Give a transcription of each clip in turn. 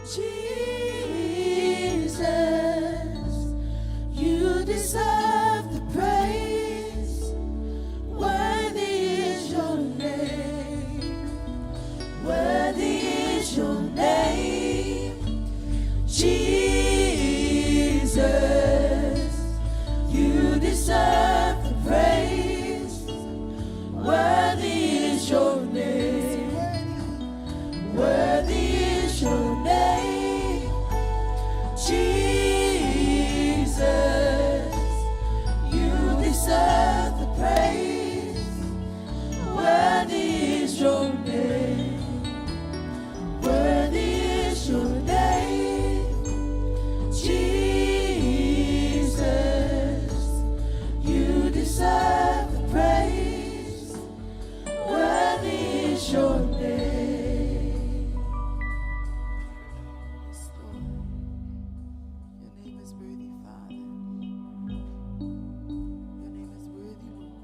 Jesus, you deserve the praise. Worthy is your name. Worthy is your name. Jesus, you deserve the praise. Worthy is your name. Worthy is your name. Jesus, you deserve the praise. Worthy is your name. Worthy is your name. Jesus, you deserve the praise. Worthy is your name. Yes, Lord. Your name is worthy, Father. Your name is worthy, Lord.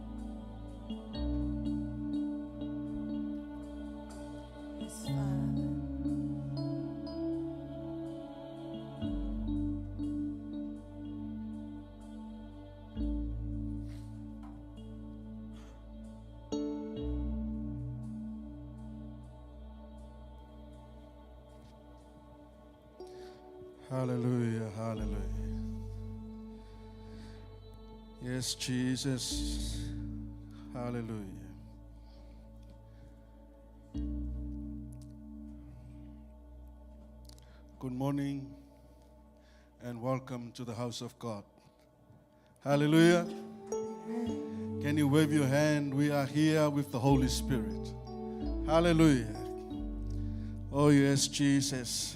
Yes, Father. Hallelujah, hallelujah. Yes, Jesus. Hallelujah. Good morning and welcome to the house of God. Hallelujah. Can you wave your hand? We are here with the Holy Spirit. Hallelujah. Oh, yes, Jesus.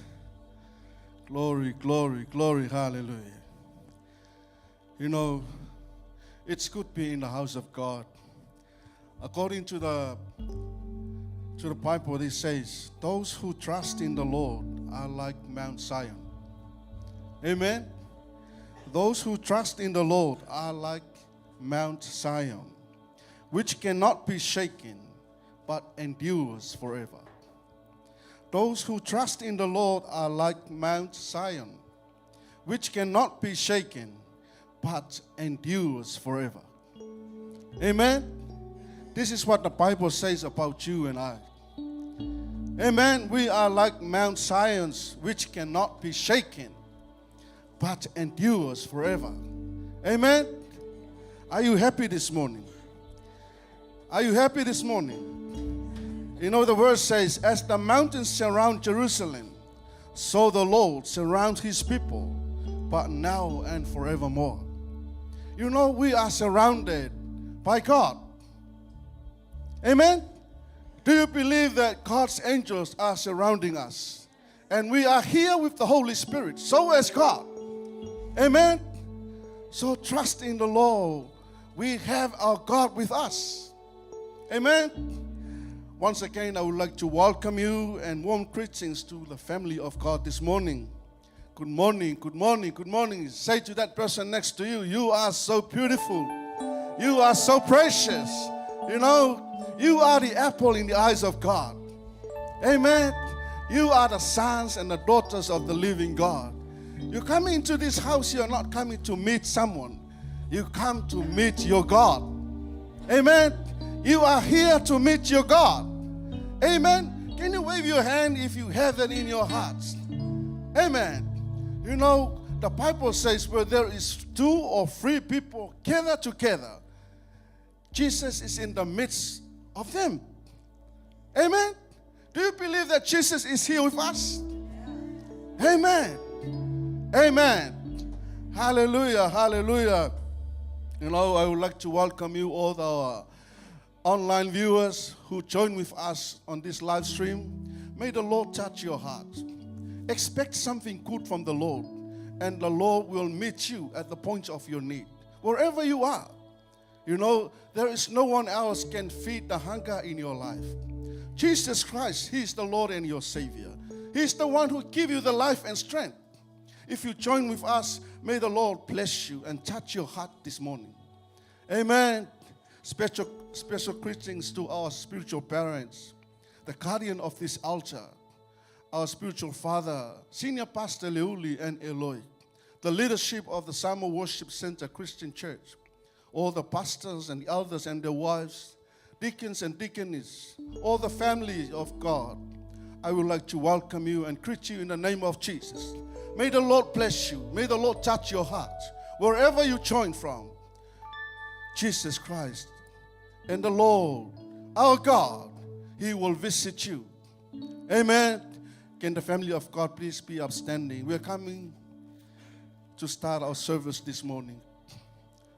Glory, glory, glory, hallelujah. You know, it's good being in the house of God. According to the Bible, it says, those who trust in the Lord are like Mount Zion. Amen? Those who trust in the Lord are like Mount Zion, which cannot be shaken, but endures forever. Those who trust in the Lord are like Mount Zion, which cannot be shaken, but endures forever. Amen? This is what the Bible says about you and I. Amen? We are like Mount Zion, which cannot be shaken, but endures forever. Amen? Are you happy this morning? Are you happy this morning? You know, the verse says, as the mountains surround Jerusalem, so the Lord surrounds his people, but now and forevermore. You know, we are surrounded by God. Amen? Do you believe that God's angels are surrounding us? And we are here with the Holy Spirit, so is God. Amen? So trust in the Lord. We have our God with us. Amen? Once again, I would like to welcome you and warm greetings to the family of God this morning. Good morning, good morning, good morning. Say to that person next to you, you are so beautiful. You are so precious. You know, you are the apple in the eyes of God. Amen. You are the sons and the daughters of the living God. You come into this house, you are not coming to meet someone. You come to meet your God. Amen. You are here to meet your God. Amen. Can you wave your hand if you have that in your hearts? Amen. You know, the Bible says where there is 2 or 3 people gathered together, Jesus is in the midst of them. Amen. Do you believe that Jesus is here with us? Amen. Amen. Hallelujah. Hallelujah. You know, I would like to welcome you, all our online viewers who join with us on this live stream. May the Lord touch your heart. Expect something good from the Lord, and the Lord will meet you at the point of your need, wherever you are. You know, there is no one else can feed the hunger in your life. Jesus Christ, He is the Lord and your Savior. He is the one who gives you the life and strength. If you join with us, may the Lord bless you and touch your heart this morning. Amen. Special greetings to our spiritual parents, the guardian of this altar, our spiritual father, Senior Pastor Leuli and Eloy, the leadership of the Summer Worship Center Christian Church, all the pastors and elders and their wives, deacons and deaconesses, all the families of God, I would like to welcome you and greet you in the name of Jesus. May the Lord bless you. May the Lord touch your heart, wherever you join from. Jesus Christ and the Lord, our God, He will visit you. Amen. Can the family of God please be upstanding? We are coming to start our service this morning.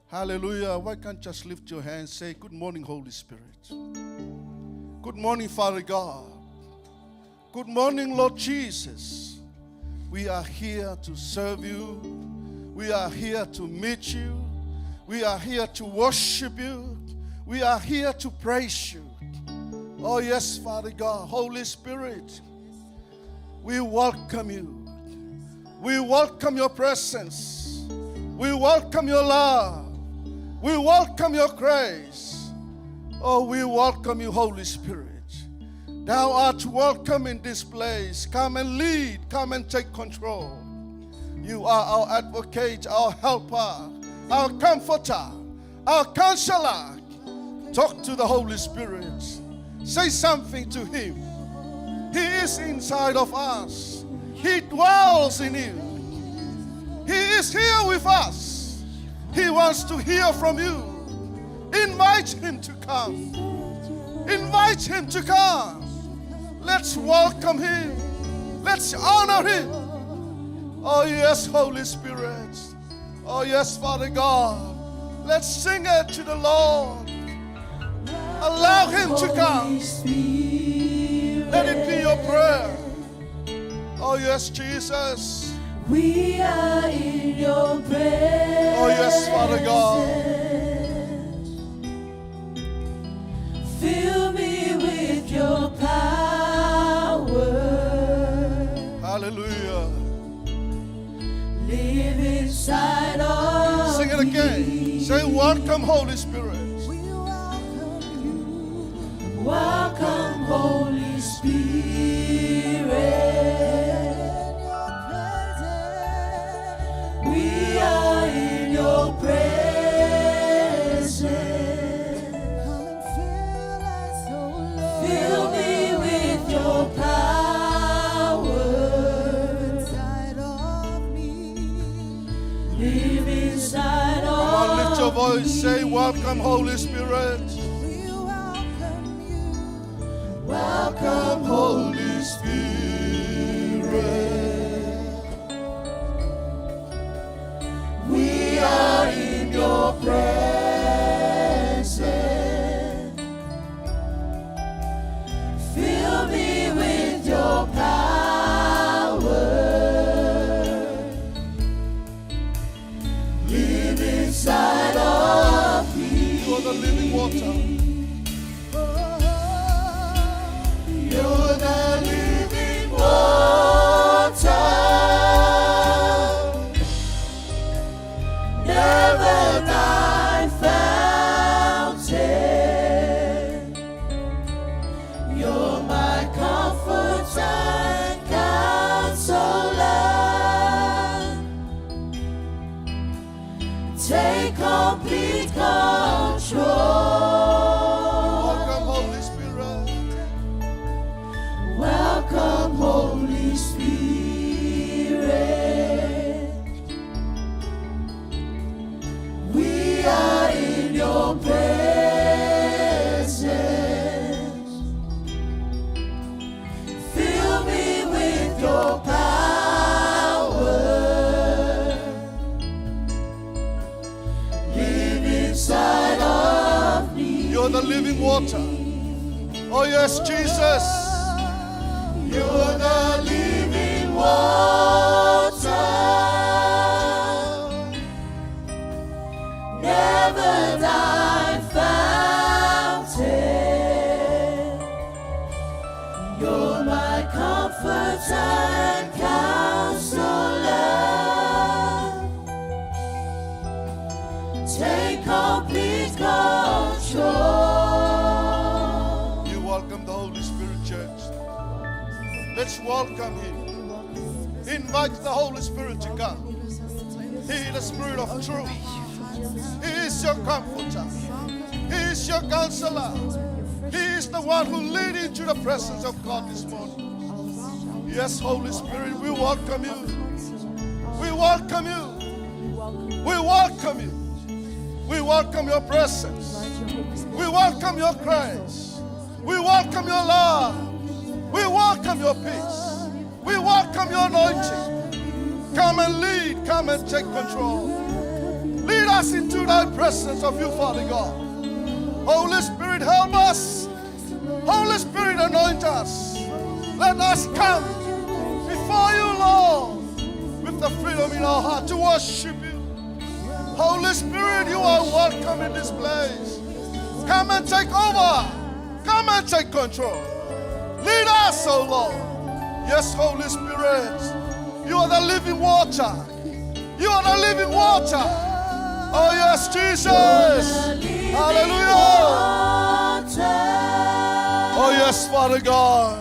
Hallelujah. Why can't you just lift your hands and say, good morning, Holy Spirit. Good morning, Father God. Good morning, Lord Jesus. We are here to serve you. We are here to meet you. We are here to worship you. We are here to praise you. Oh yes, Father God, Holy Spirit, we welcome you. We welcome your presence. We welcome your love. We welcome your grace. Oh, we welcome you, Holy Spirit. Thou art welcome in this place. Come and lead. Come and take control. You are our advocate, our helper, our comforter, our counselor. Talk to the Holy Spirit. Say something to Him. He is inside of us. He dwells in you. He is here with us. He wants to hear from you. Invite Him to come. Invite Him to come. Let's welcome Him. Let's honor Him. Oh yes, Holy Spirit. Oh yes, Father God. Let's sing it to the Lord. Allow Him to come. Let it be your prayer. Oh yes, Jesus. We are in your presence. Oh yes, Father God. Fill me with your power. Hallelujah. Live inside of Sing it again. Say, welcome, Holy Spirit. We welcome you. Welcome, Holy Spirit. We are in your presence. Come and fill us, oh Lord. Fill me with your power. Inside of me. Live inside of me. Come on, lift your voice. Say, welcome, Holy Spirit. We welcome you. Welcome, Holy Spirit. We are in your presence. Fill me with your power. Live inside of me. You are the living water. You're the living water. Never die fountain. You're my comfort and counselor. Take complete control. Welcome, Holy Spirit. Welcome, Holy Spirit. We are in your presence. Fill me with your power. Live inside of me. You're the living water. Oh yes, Jesus. You're the living water. Never die fountain. You're my comfort and counselor. Take complete control. You welcome the Holy Spirit, church. Let's welcome Him. Invite the Holy Spirit to come. He is the Spirit of truth. He is your comforter. He is your counselor. He is the one who leads you to the presence of God this morning. Yes, Holy Spirit, we welcome you. We welcome you. We welcome you. We welcome your presence. We welcome your grace. We welcome your love. We welcome your peace. We welcome your anointing. Come and lead. Come and take control. Lead us into thy presence of you, Father God. Holy Spirit, help us. Holy Spirit, anoint us. Let us come before you, Lord, with the freedom in our heart to worship you. Holy Spirit, you are welcome in this place. Come and take over. Come and take control. Lead us, oh Lord. Yes, Holy Spirit, you are the living water. You are the living water. Oh yes, Jesus. Hallelujah. Oh yes, Father God.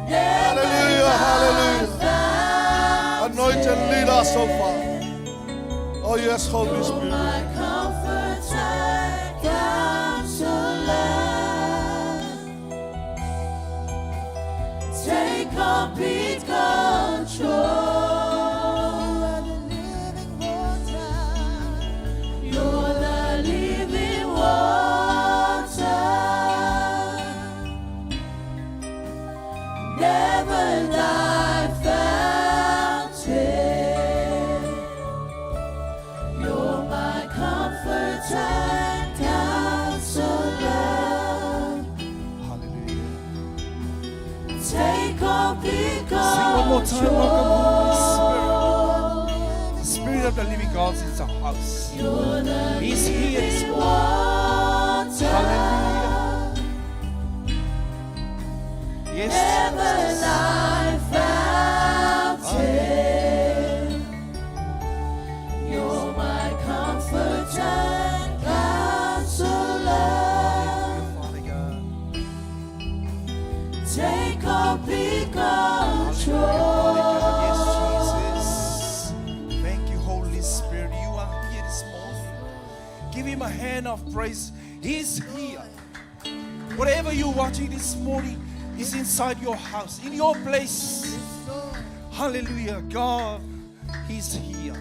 Hallelujah, hallelujah. Anoint and lead us, oh Father. Oh yes, Holy Spirit. Take complete control. You're the living water. Never die fountain. You're my comfort and counselor. Take complete control. Sing one more time, welcome Holy Spirit. The Spirit of the living God is in the house. He's here this morning. Hallelujah. Yes, Fountain. You're my comfort and counselor. Father God. Take complete control. Yes, Jesus. Thank you, Holy Spirit. You are here this morning. Give him a hand of praise. He's here. Whatever you're watching this morning is inside your house, in your place. Hallelujah. God, He's here.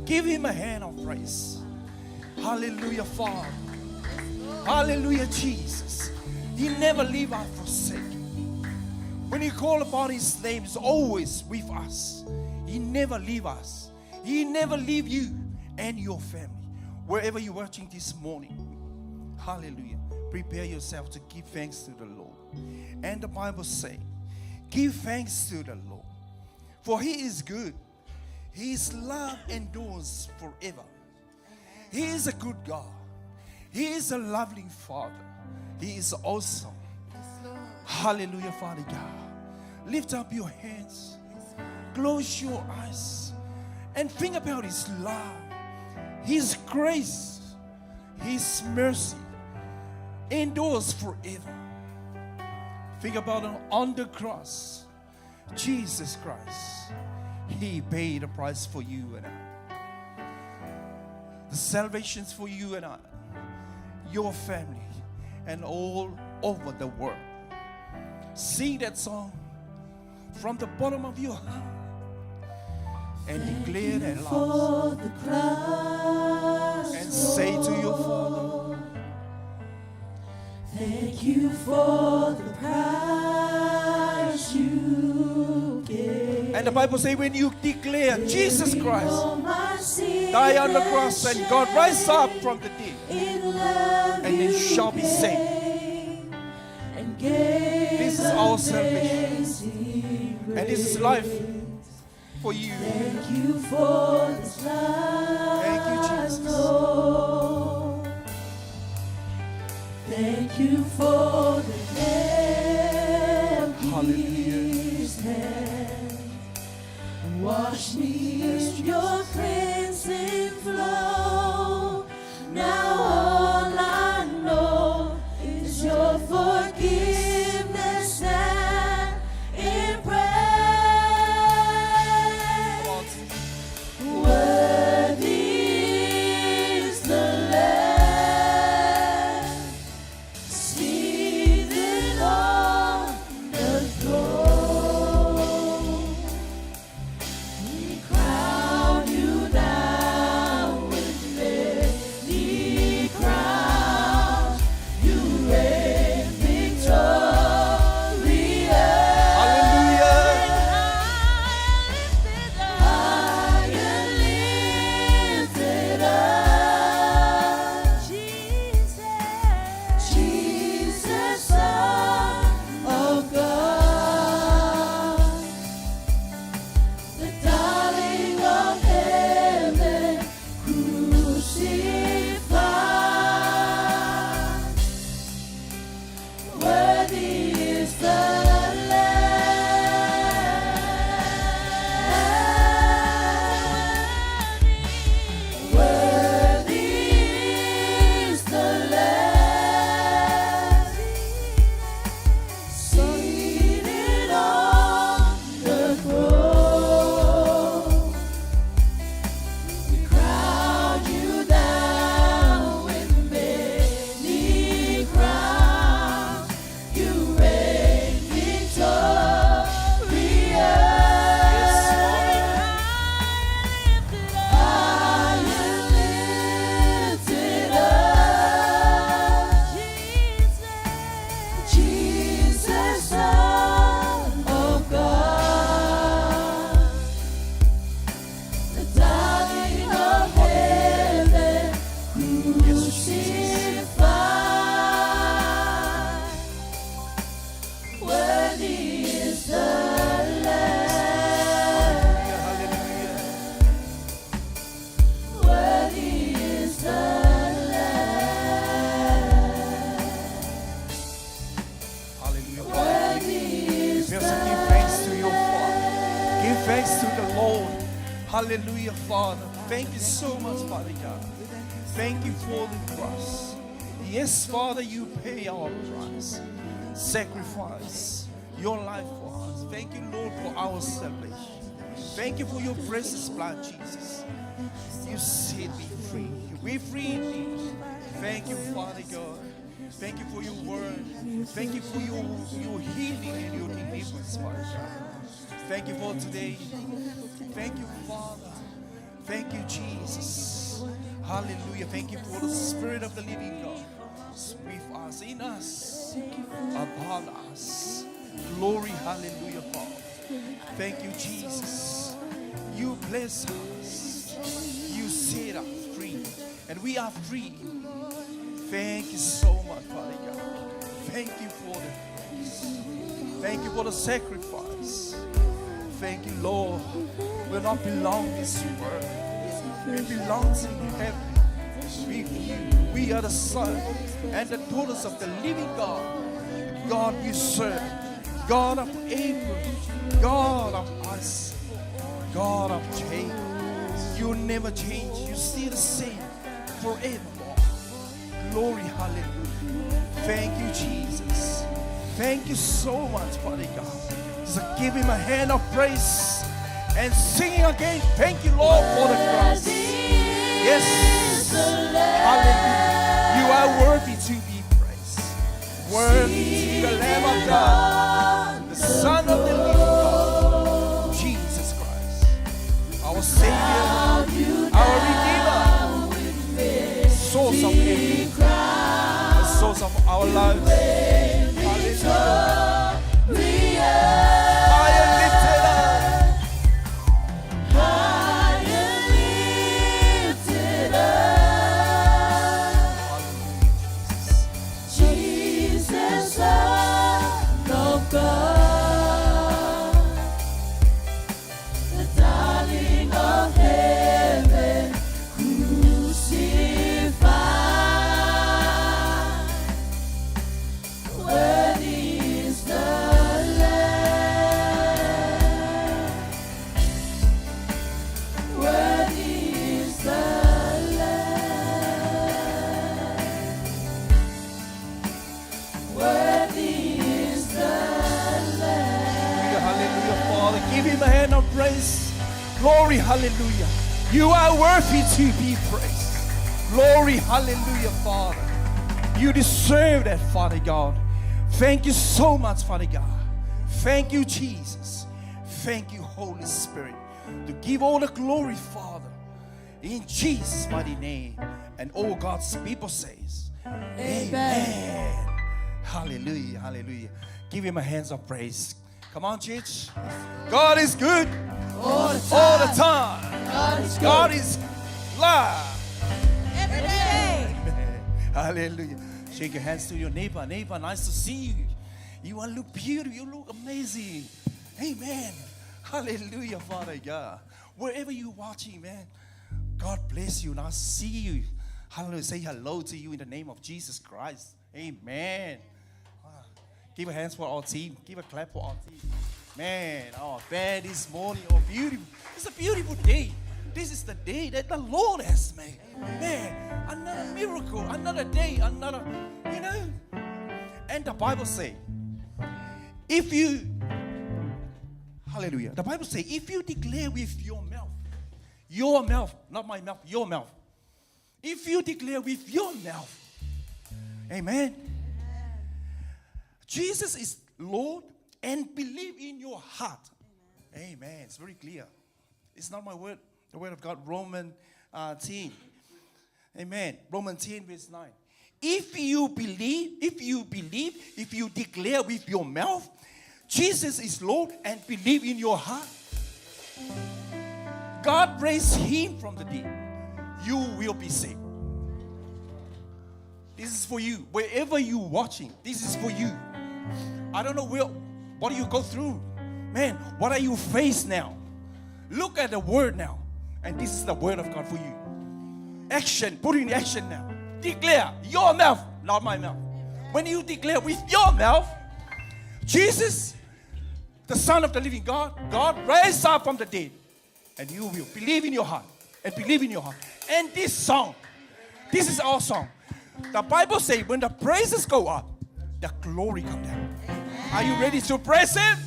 Give him a hand of praise. Hallelujah, Father. Hallelujah, Jesus. He never leave us forsaken. When you call upon His name, He's always with us. He never leave us. He never leave you and your family. Wherever you're watching this morning, hallelujah, prepare yourself to give thanks to the Lord. And the Bible says, give thanks to the Lord, for He is good. His love endures forever. He is a good God. He is a loving Father. He is awesome. Hallelujah, Father God. Lift up your hands. Close your eyes and think about His love, His grace, His mercy endures forever. Think about it on the cross. Jesus Christ, He paid a price for you and I. The salvation's for you and I, your family, and all over the world. Sing that song from the bottom of your heart and declare that love. And say to your Father, thank you for the price you gave. and the Bible says when you declare Jesus Christ All my sins died on the cross and God rise up from the dead, in love and you shall be saved. and gave This is our salvation, amazing and this is life for you. Thank you for this love. Thank you, Jesus. Lord. Thank you for the Hallelujah. hand. Wash me in your cleansing flow. Now all I know is your forgiveness and Hallelujah, Father. Thank you so much, Father God. Thank you for the cross. Yes, Father, you pay our price. Sacrifice your life for us. Thank you, Lord, for our salvation. Thank you for your precious blood, Jesus. You set me free. We're free indeed. Thank you, Father God. Thank you for your word. Thank you for your healing and your deliverance, Father God. Thank you for today. Thank you, Father. Thank you, Jesus. Hallelujah. Thank you for the Spirit of the living God with us, in us, upon us. Glory, hallelujah, Father. Thank you, Jesus. You bless us. You set us free. And we are free. Thank you so much, Father God. Thank you for the cross. Thank you for the sacrifice. Thank you, Lord. We will not belong this world. We belong in heaven with you. We are the sons and the daughters of the living God. God you serve. God of Abraham. God of Isaac. God of Jacob. You never change. You stay the same forevermore. Glory, hallelujah. Thank you, Jesus. Thank you so much, Father God. So give him a hand of praise and sing again. Thank you, Lord, for the cross. Yes. Hallelujah. You are worthy to be praised. Worthy to be the Lamb of God, the Son of the living God, Jesus Christ, our Savior, our Redeemer, source of everything, the source of our lives. Hallelujah. Glory, hallelujah. You are worthy to be praised. Glory, hallelujah, Father. You deserve that, Father God. Thank you so much, Father God. Thank you, Jesus. Thank you, Holy Spirit. To give all the glory, Father. In Jesus' mighty name. And all God's people says, Amen. Hallelujah, hallelujah. Give him a hands of praise. Come on, church. God is good. All the time. God is live. Every day. Hallelujah. Shake your hands to your neighbor. Neighbor, nice to see you. You look beautiful. You look amazing. Amen. Hallelujah, Father God. Wherever you're watching, man, God bless you. Nice to see you. Hallelujah. Say hello to you in the name of Jesus Christ. Amen. Give a hand for our team. Give a clap for our team. Man, our bed this morning, beautiful. It's a beautiful day. This is the day that the Lord has made. Man, another miracle, another day, another, And the Bible say, hallelujah. The Bible say, if you declare with your mouth, not my mouth, your mouth. If you declare with your mouth, amen. Jesus is Lord, and believe in your heart. Amen. It's very clear. It's not my word, the word of God. Romans 10. Amen. Romans 10 verse 9. If you believe, if you declare with your mouth, Jesus is Lord, and believe in your heart, God raised him from the dead, you will be saved. This is for you. Wherever you're watching, this is for you. I don't know what do you go through? Man, what are you facing now? Look at the word now. And this is the word of God for you. Action. Put in action now. Declare. Your mouth, not my mouth. When you declare with your mouth, Jesus, the Son of the living God, God raised up from the dead. And you will believe in your heart. And believe in your heart. And this song, this is our song. The Bible says when the praises go up, the glory comes down. Are you ready to praise Him?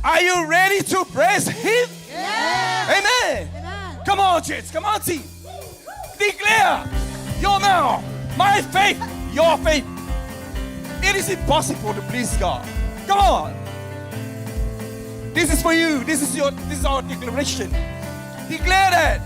Are you ready to praise Him? Amen. Come on, church. Come on, team. Declare your mouth. My faith, your faith. It is impossible to please God. Come on. This is for you. This is our declaration. Declare that.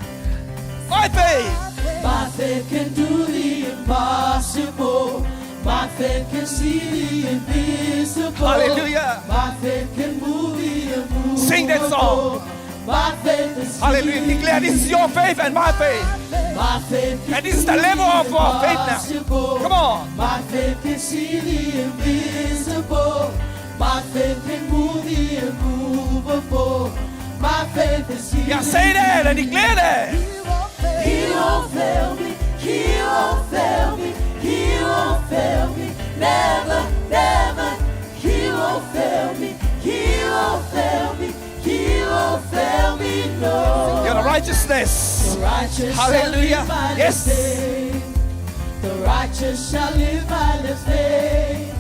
My faith. My faith can do the impossible. My faith can see the invisible. Hallelujah. My faith can move the immovable. Sing that song. My faith is Hallelujah. Declare this is your faith and my faith. My faith can And this is the level of our faith now. impossible. Come on. My faith can see the invisible. My faith can move the immovable. My faith is here. Yeah, say that and declare that. He won't fail me. He won't fail me. He won't fail me. Never, never. He won't fail me. He won't fail me. He won't fail me, no. You're the righteousness. The righteous Hallelujah. shall live by Yes. the faith. The righteous shall live by the faith.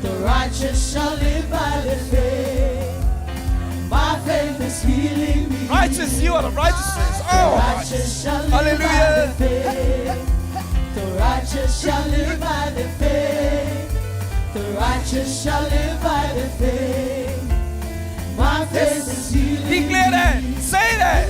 The righteous shall live by the faith. My faith is healing me. Righteous, you are the righteousness. The Oh, righteous shall live by the hallelujah. faith. The righteous shall live by the faith. The righteous shall live by the faith. My faith is healing Declare that. me. Say that.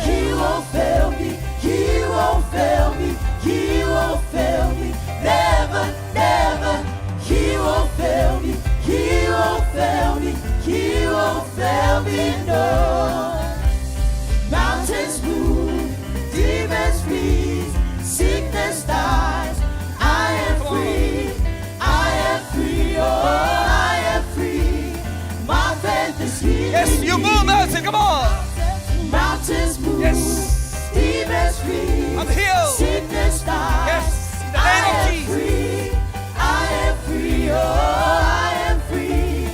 He won't fail me. He won't fail me. He won't fail me. Never, never. He won't fail me. He won't fail me. He won't fail me, no. Mountains move, demons freeze, sickness dies. I am free. I am free. Oh, I am free. My faith is healing. Yes, you move mountain. Come on. Mountains move. Yes. Demons freeze. I'm healed. Sickness dies. Yes. In the I name of am Jesus. free. I am free. Oh, I am free.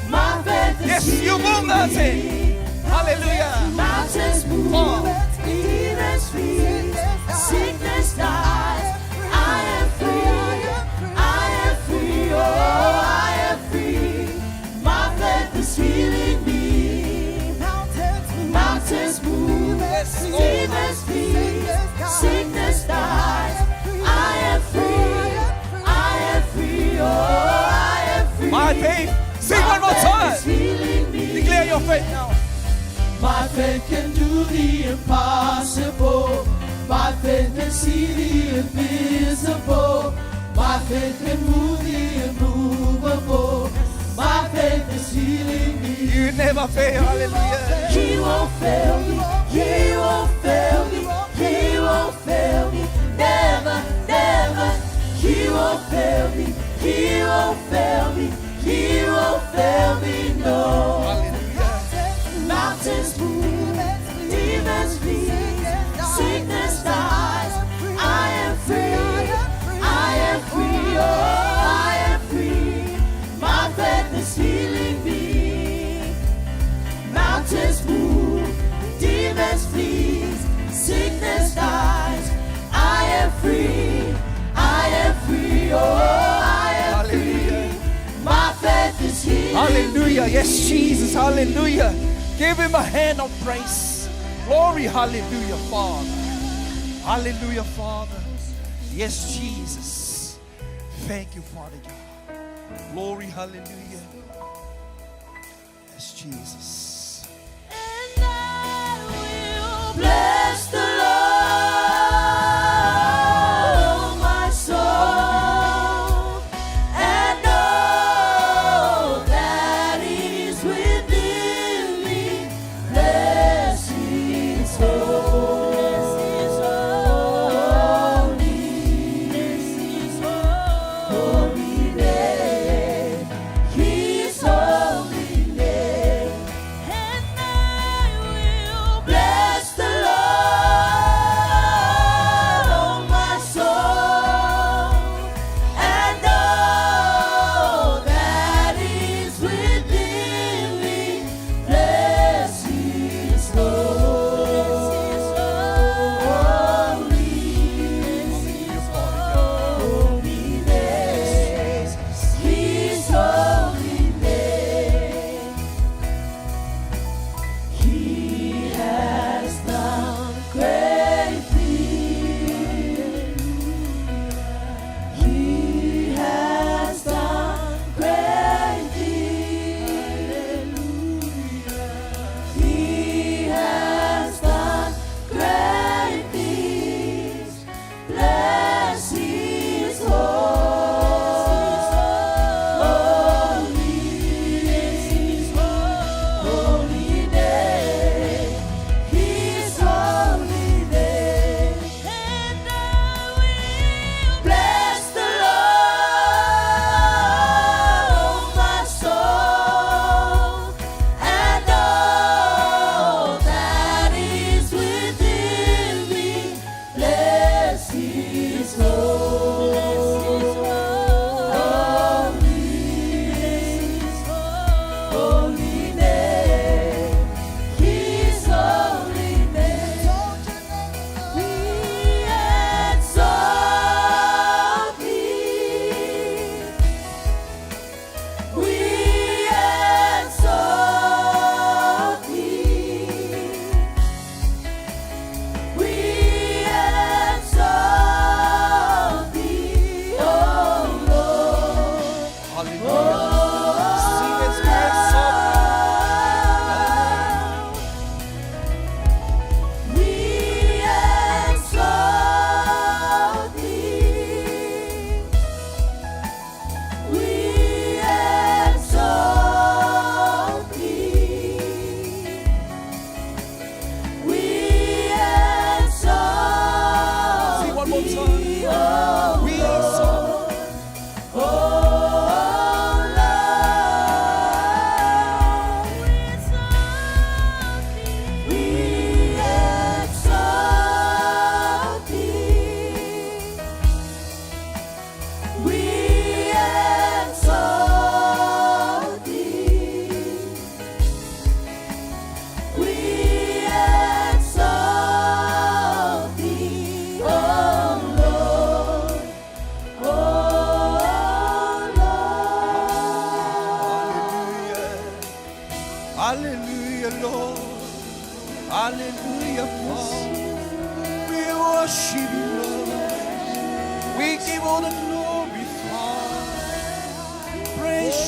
My faith is Yes, you move healing mountain. me. Hallelujah. Mountains move. Oh. Demons freeze. Sickness dies. I am free. I am free. Oh, I am free. My faith is healing me. Mountains move. Yes, Lord. Demons freeze. Sickness dies. I am free. I am free. Oh, I am free. My faith. Sing one more My faith time. is healing me. Declare your faith now. My faith can do the impossible. My faith can see the invisible. My faith can move the immovable. My faith is healing me. You never fail. Hallelujah. He won't fail me. He won't fail me. He won't fail me. Never, never. He won't fail me. He won't fail me. He won't fail me, no. Hallelujah. Mountains move, demons flee, sickness dies. I am free. I am free. Oh, I am free. My faith is healing me. Mountains move, demons flee, sickness dies. I am free. I am free. Oh, I am free. My faith is healing. Hallelujah. Yes, Jesus. Hallelujah. Give him a hand of praise. Glory. Hallelujah, Father. Hallelujah, Father. Yes, Jesus. Thank you, Father God. Glory. Hallelujah. Yes, Jesus. And I will bless the Lord, my soul, and all that is within me. Bless His holy, holy name. His holy name. And I will bless the Lord.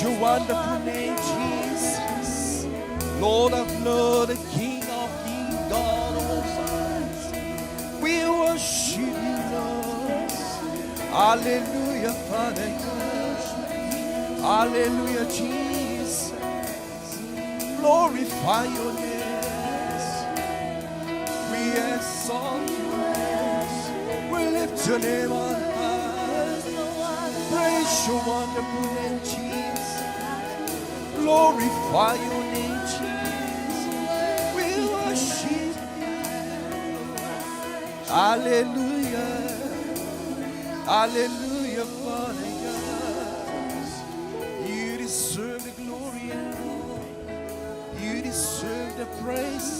your wonderful name, Jesus. Lord of Lords, the King of Kings, God of all sides. We worship you, Lord. Hallelujah, Father God. Hallelujah, Jesus. Glorify your name. We exalt you. We lift your name on high. Praise your wonderful name, Jesus. Glorify your name, Jesus. We worship you. Hallelujah. Hallelujah, Father God. You deserve the glory and honor. You deserve the praise.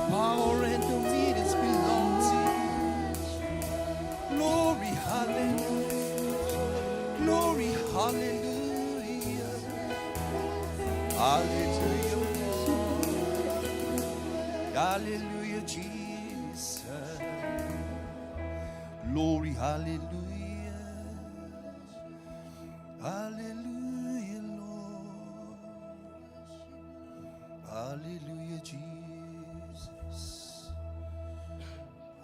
Power and dominion belong to you. Glory, hallelujah. Glory, hallelujah. Hallelujah, Lord. Hallelujah, Jesus. Glory, hallelujah. Hallelujah, Lord. Hallelujah, Jesus.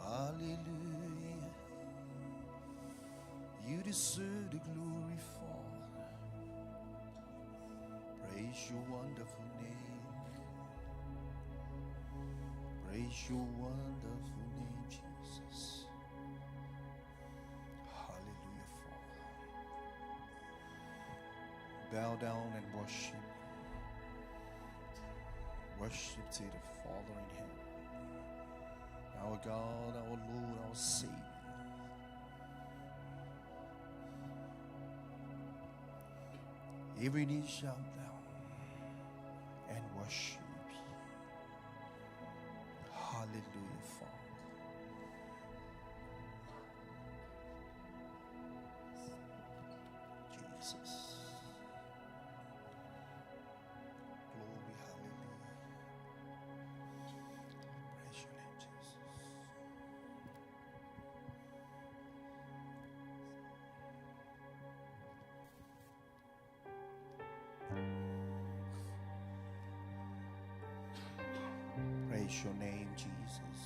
Hallelujah. You deserve the glory, Father. Praise your wonderful name. Praise your wonderful name, Jesus. Hallelujah, Father. Bow down and worship. Worship to the Father in heaven. Our God, our Lord, our Savior. Every knee shall bow and worship you. Hallelujah, Father. Jesus. Glory, hallelujah. Praise your name, Jesus. Praise your name, Jesus.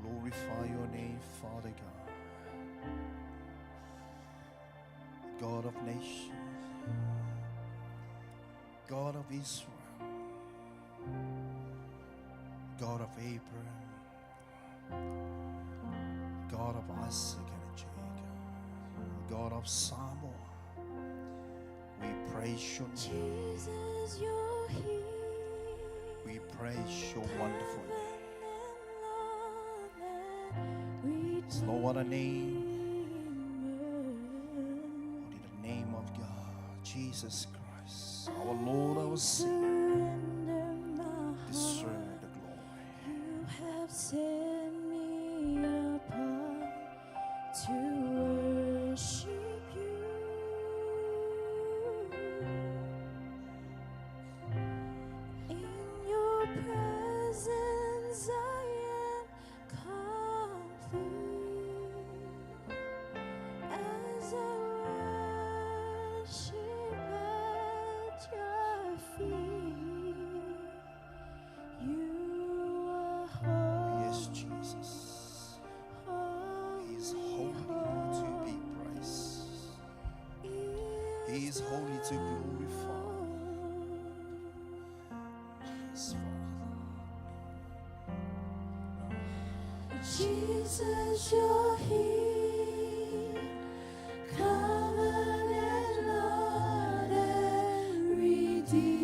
Glorify your name, Father God. God of nations, God of Israel, God of Abraham, God of Isaac and Jacob, God of Samuel. We praise your name. Jesus, you're here. We praise your wonderful name. There's no other name only the name of God, Jesus Christ, our Lord, our Savior. Deserve the glory. You have set me apart to worship you. In your presence I am complete. As I worship at your feet, you are holy. Yes, Jesus. He is holy to be praised. He is holy to glorify. Yes, Father. Jesus, you're here. Covenant Lord and Redeemer.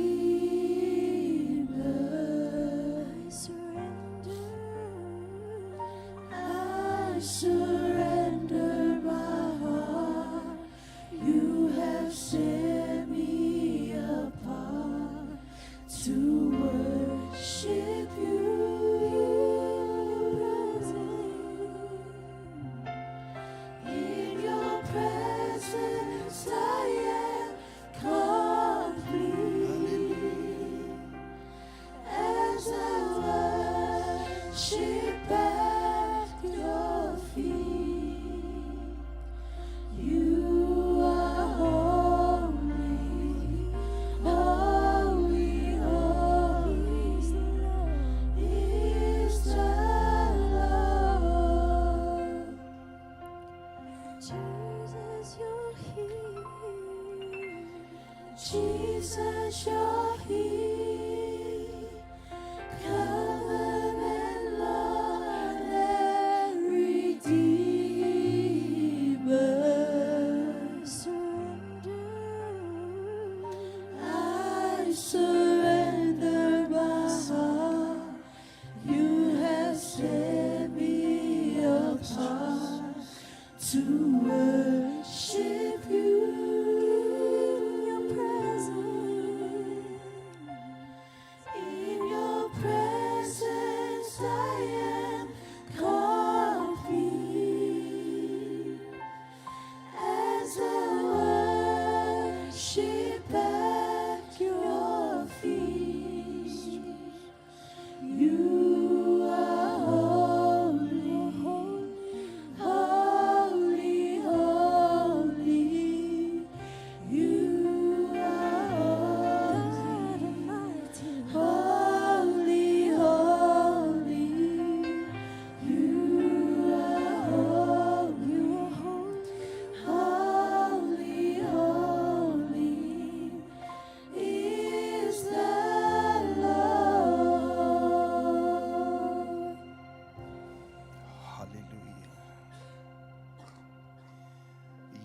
I surrender my heart. You have set me apart to worship you. In your presence I am complete. As I worship at your feet. Jesus, you're here. Covenant Lord and Redeemer. I surrender my heart. You have set me apart to worship you. In your presence, I am complete. As I worship at your feet, you are holy, holy, holy. You are holy, holy. You are holy, holy, holy is the Lord. Hallelujah.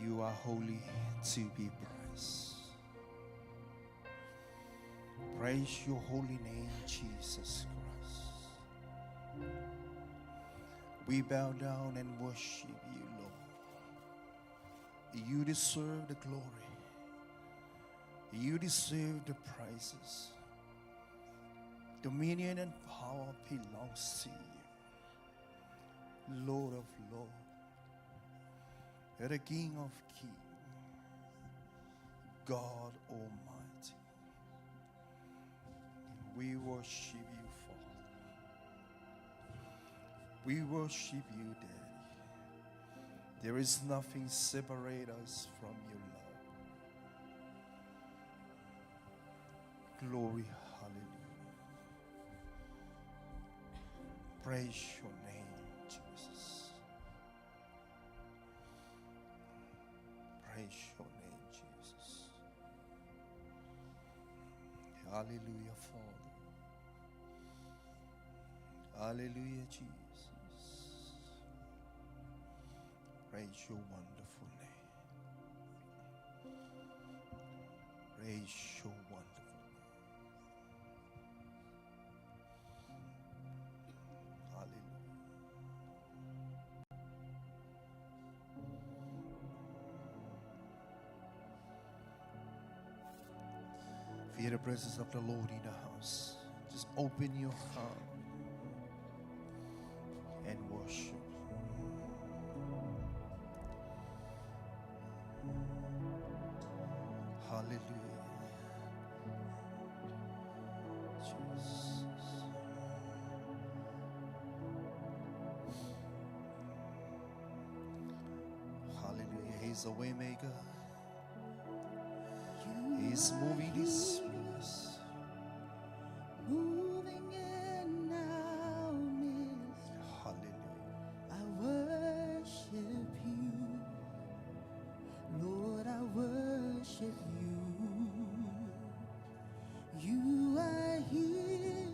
You are holy to be praised. Praise your holy name, Jesus Christ. We bow down and worship you, Lord. You deserve the glory. You deserve the praises. Dominion and power belongs to you, Lord of lords. You're the King of kings, God Almighty. We worship you, Father. We worship you, Daddy. There is nothing separate us from your love. Glory, hallelujah. Praise your name, Jesus. Praise your name, Jesus. Hallelujah, Father. Hallelujah, Jesus. Praise your wonderful name. Praise your wonderful name. Hallelujah. Feel the presence of the Lord in the house. Just open your heart and worship. Hallelujah. Jesus. Hallelujah. He's a way maker. He's moving this place. Moving in our midst, Hallelujah. I worship you. Lord, I worship you. You are here,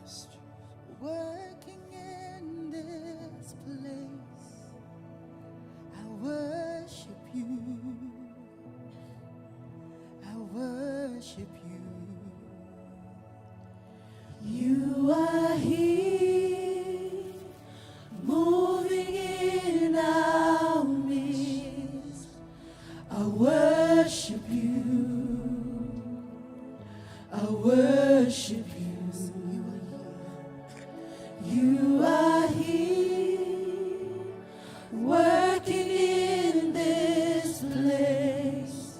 Yes, Jesus. working in this place. I worship you. I worship you. You are here, moving in our midst. I worship you. I worship you. You are here, working in this place.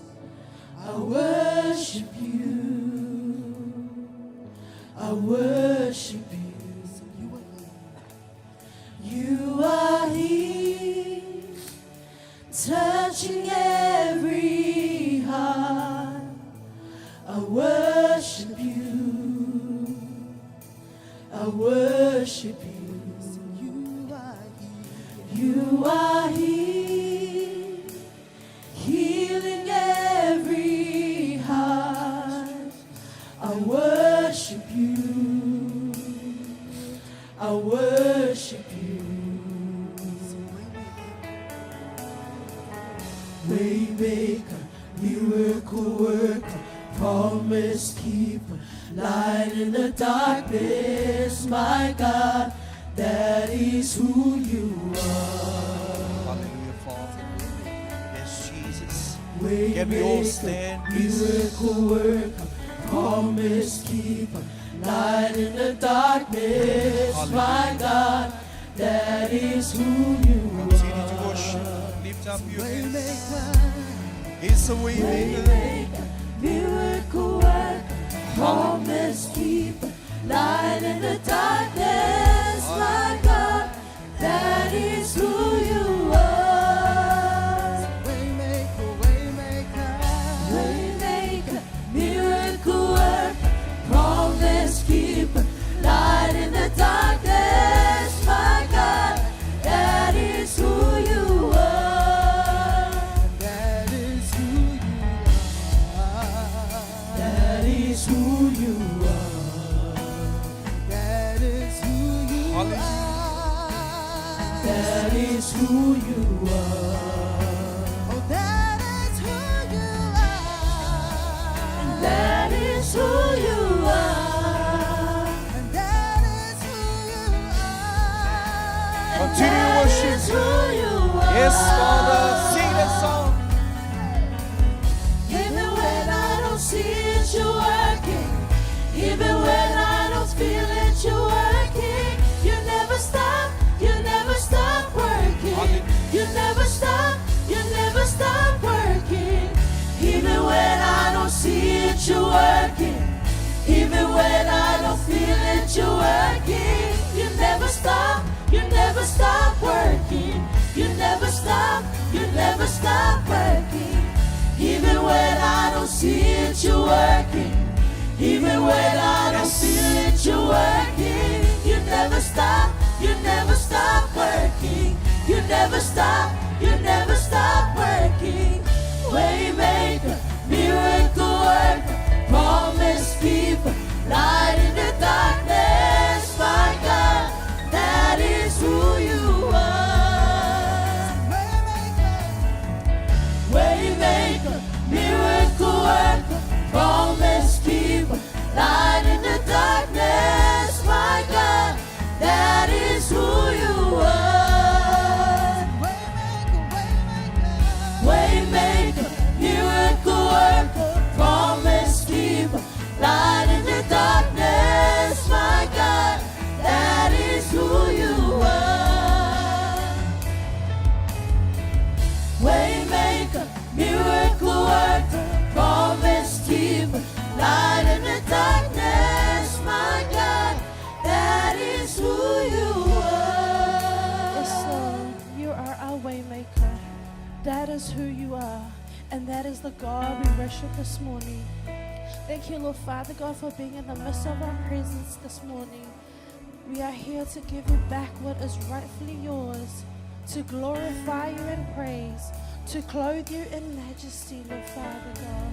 I worship you. I worship you. You are here, touching every heart. I worship you. I worship you. You are here, healing every heart. Waymaker, miracle worker, promise keeper, light in the darkness, my God, that is who you are. Hallelujah, Father. Yes, Jesus. Can we all stand, please? Miracle worker, promise keeper, light in the darkness, my God, that is who you Continue to are. worship. Lift up your hands. Waymaker, It's a waymaker. Waymaker, miracle worker, promise keeper, light in the darkness, my God, that is who you are. Waymaker, waymaker, Waymaker, miracle worker, promise keeper, light in the darkness, my God, that is who you are. that is who you are. That is who you are. That is who you Hallelujah. are. That is who you are. Oh, that is who you are. That is who you are. And that is who you are. Continue to That worship. is who you are. Yes, Father. Sing that song. Even when I don't see it, you're working. Even when I don't feel it, you're working. You never stop. You never stop working. Hallelujah. You never stop. You never stop working. Even when I don't see it, you're working. Even when I don't feel it, you're working. You never stop. You never stop working. You never stop. You never stop working. Even when I don't see it, you're working. Even when I don't Yes. feel it, you're working. You never stop. You never stop working. You never stop. You never stop working. Waymaker, miracle worker, promise keeper, light in the darkness, my God, that is who you are. Waymaker, miracle worker, promise keeper, light in the darkness, my God, that is who you are. Waymaker, miracle worker, promise keeper, light in the darkness, my God, that is who you are. Waymaker, miracle worker, promise keeper, light in the darkness, my God, that is who you are. Yes, Lord, you are our waymaker. That is who you are, and that is the God we worship this morning. Thank you, Lord Father God, for being in the midst of our presence this morning. We are here to give you back what is rightfully yours, to glorify you in praise, to clothe you in majesty, Lord Father God.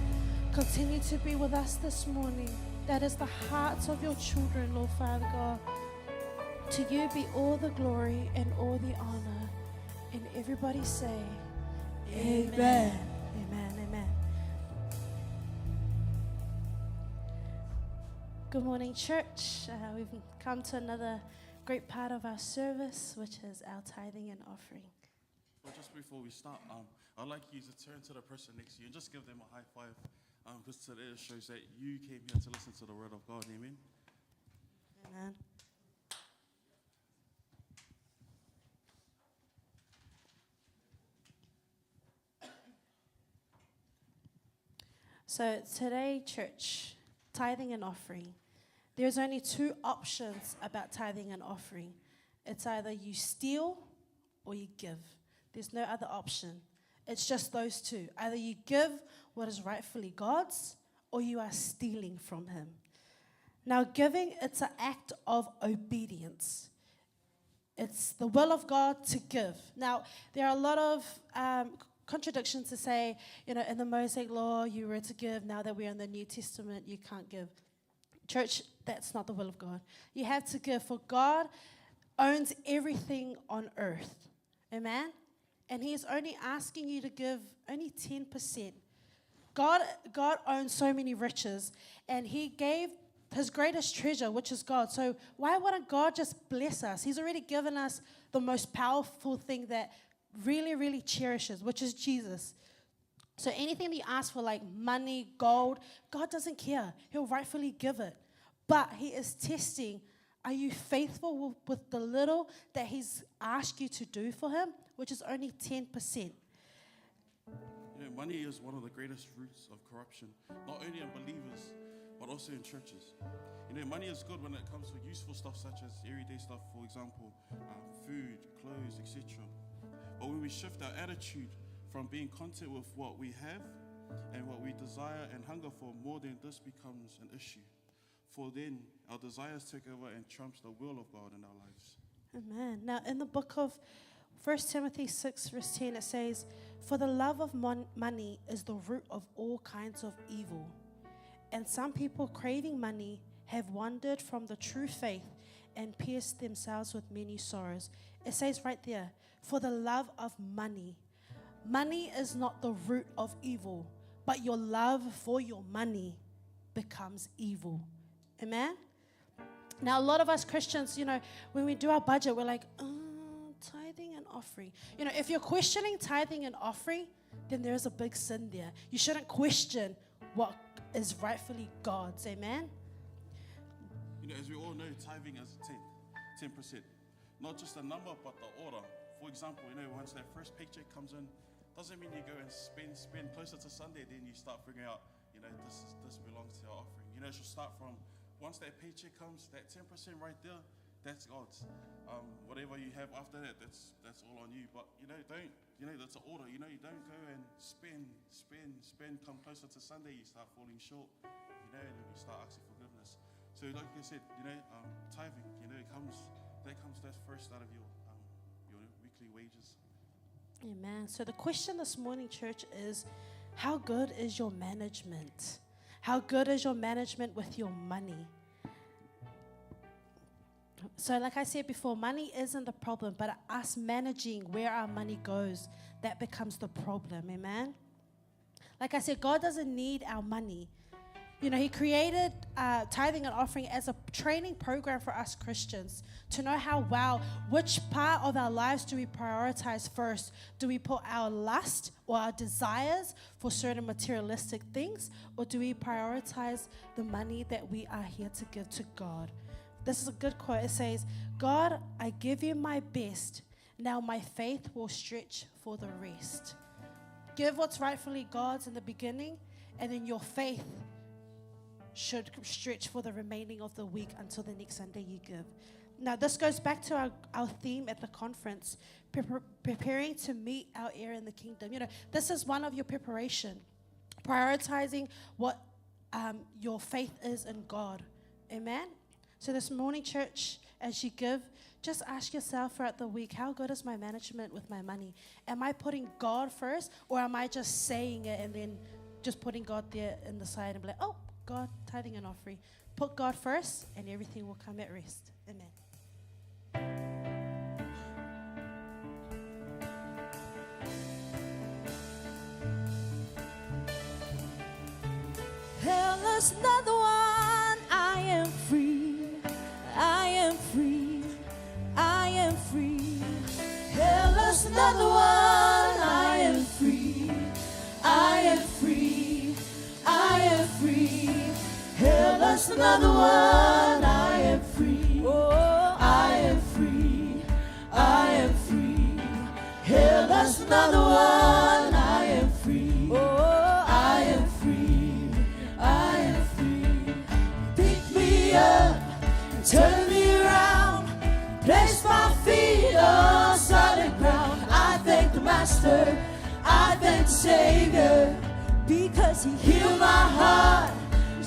Continue to be with us this morning. That is the hearts of your children, Lord Father God. To you be all the glory and all the honor. And everybody say, Amen. Amen, amen. Good morning, church. We've come to another great part of our service, which is our tithing and offering. Well, just before we start, I'd like you to turn to the person next to you and just give them a high five, because today shows that you came here to listen to the word of God. Amen. Amen. So today, church, tithing and offering. There's only two options about tithing and offering. It's either you steal or you give. There's no other option. It's just those two. Either you give what is rightfully God's, or you are stealing from Him. Now, giving, it's an act of obedience. It's the will of God to give. Now, there are a lot of contradictions to say, in the Mosaic law, you were to give. Now that we're in the New Testament, you can't give. Church, that's not the will of God. You have to give, for God owns everything on earth. Amen? And he is only asking you to give only 10%. God owns so many riches, and he gave his greatest treasure, which is God. So why wouldn't God just bless us? He's already given us the most powerful thing that really, really cherishes, which is Jesus. So anything that you ask for, like money, gold, God doesn't care. He'll rightfully give it. But he is testing, are you faithful with the little that he's asked you to do for him, which is only 10%. Money is one of the greatest roots of corruption, not only in believers, but also in churches. Money is good when it comes to useful stuff such as everyday stuff, for example, food, clothes, etc. But when we shift our attitude from being content with what we have and what we desire and hunger for more, then this becomes an issue. For then, our desires take over and trumps the will of God in our lives. Amen. Now, in the book of 1 Timothy 6, verse 10, it says, "For the love of money is the root of all kinds of evil. And some people craving money have wandered from the true faith and pierced themselves with many sorrows." It says right there, for the love of money. Money is not the root of evil, but your love for your money becomes evil. Amen? Now, a lot of us Christians, when we do our budget, we're like, tithing and offering. If you're questioning tithing and offering, then there's a big sin there. You shouldn't question what is rightfully God's. Amen? As we all know, tithing is 10%. Not just a number, but the order. For example, once that first paycheck comes in, doesn't mean you go and spend closer to Sunday, then you start figuring out, this belongs to our offering. It should start from once that paycheck comes, that 10% right there, that's God's. Whatever you have after that, that's all on you. But that's an order. You don't go and spend. Come closer to Sunday, you start falling short. And you start asking forgiveness. So, like I said, tithing. That's first out of your weekly wages. Amen. So the question this morning, church, is how good is your management? How good is your management with your money? So like I said before, money isn't the problem, but us managing where our money goes, that becomes the problem. Amen? Like I said, God doesn't need our money. He created tithing and offering as a training program for us Christians to know which part of our lives do we prioritize first? Do we put our lust or our desires for certain materialistic things, or do we prioritize the money that we are here to give to God? This is a good quote. It says, "God, I give you my best. Now my faith will stretch for the rest." Give what's rightfully God's in the beginning, and then your faith should stretch for the remaining of the week until the next Sunday you give. Now, this goes back to our theme at the conference, preparing to meet our heir in the kingdom. This is one of your preparation, prioritizing what your faith is in God. Amen? So this morning, church, as you give, just ask yourself throughout the week, how good is my management with my money? Am I putting God first, or am I just saying it and then just putting God there in the side and be like, oh, God, tithing and offering. Put God first, and everything will come at rest. Amen. Hell is not the one. I am free. I am free. I am free. Hell is not the one. I am free. I am free. I am free. Hell is not the one. I am free. Oh, I am free. I am free. Hell is not the one. I am free. Oh, I am free. I am free. Pick me up and turn me around. Place my feet on solid ground. I thank the Master. I thank the Savior, because He healed my heart,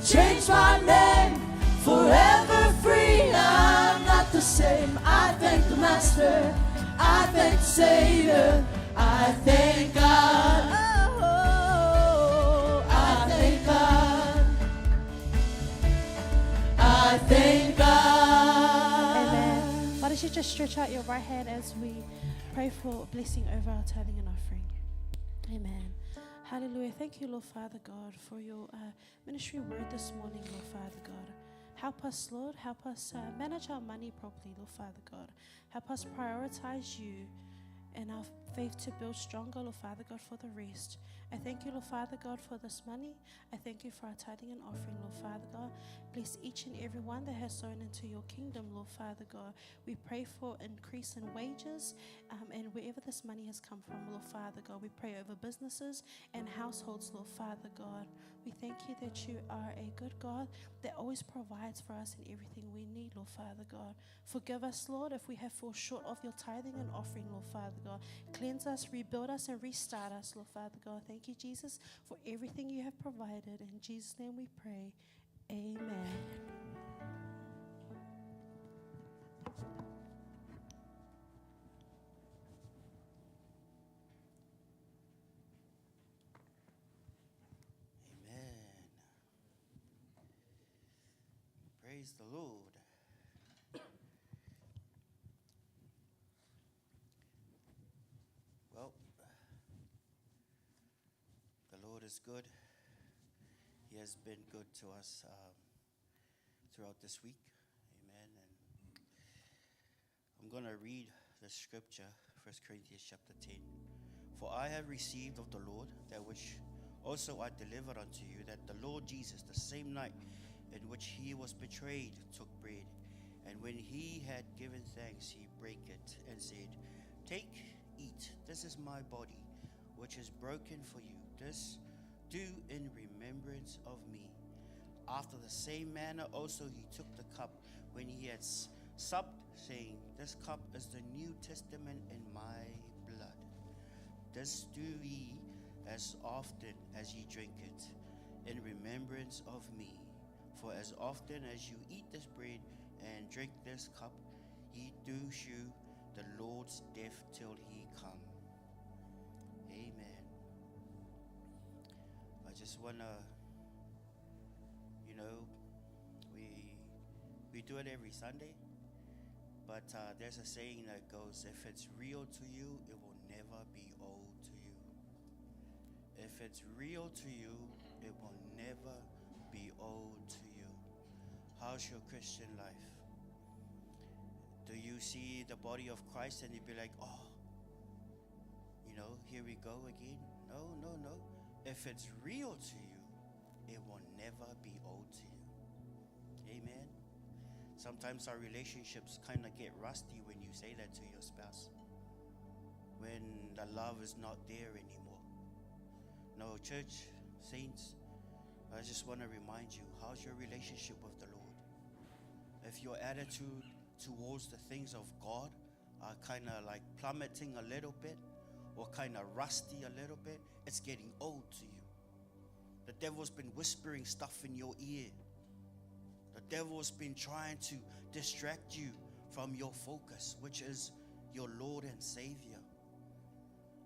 changed my name, forever free. I'm not the same. I thank the Master. I thank the Savior. I thank God. Oh, I thank God. I thank God. Amen. Why don't you just stretch out your right hand as we pray for blessing over our tithing and offering. Amen. Hallelujah. Thank you, Lord Father God, for your ministry word this morning, Lord Father God. Help us, Lord. Help us manage our money properly, Lord Father God. Help us prioritize you and our faith to build stronger, Lord Father God, for the rest. I thank you, Lord Father God, for this money. I thank you for our tithing and offering, Lord Father God. Bless each and every one that has sown into your kingdom, Lord Father God. We pray for increase in wages and wherever this money has come from, Lord Father God. We pray over businesses and households, Lord Father God. We thank you that you are a good God that always provides for us in everything we need, Lord Father God. Forgive us, Lord, if we have fallen short of your tithing and offering, Lord Father God. Cleanse us, rebuild us, and restart us, Lord Father God. Thank you, Jesus, for everything you have provided. In Jesus' name we pray. Amen. Amen. Praise the Lord. Well, the Lord is good. He has been good to us throughout this week. Amen. And I'm going to read the scripture, 1 Corinthians chapter 10. For I have received of the Lord that which also I delivered unto you, that the Lord Jesus, the same night in which he was betrayed, took bread. And when he had given thanks, he brake it and said, Take, eat, this is my body, which is broken for you. This do in remembrance of me. After the same manner also he took the cup when he had supped, saying, This cup is the New Testament in my blood. This do ye as often as ye drink it, in remembrance of me. For as often as you eat this bread and drink this cup, ye do shew the Lord's death till he come. Amen. I just wanna, we do it every Sunday, but there's a saying that goes, if it's real to you, it will never be old to you. If it's real to you, it will never be old to you. How's your Christian life? Do you see the body of Christ and you be like, oh, here we go again? No. If it's real to you, it will never be old to you. Amen. Sometimes our relationships kind of get rusty when you say that to your spouse, when the love is not there anymore. No, church, saints, I just want to remind you, how's your relationship with the Lord? If your attitude towards the things of God are kind of like plummeting a little bit, or kind of rusty a little bit, it's getting old to you. The devil's been whispering stuff in your ear. The devil's been trying to distract you from your focus, which is your Lord and Savior.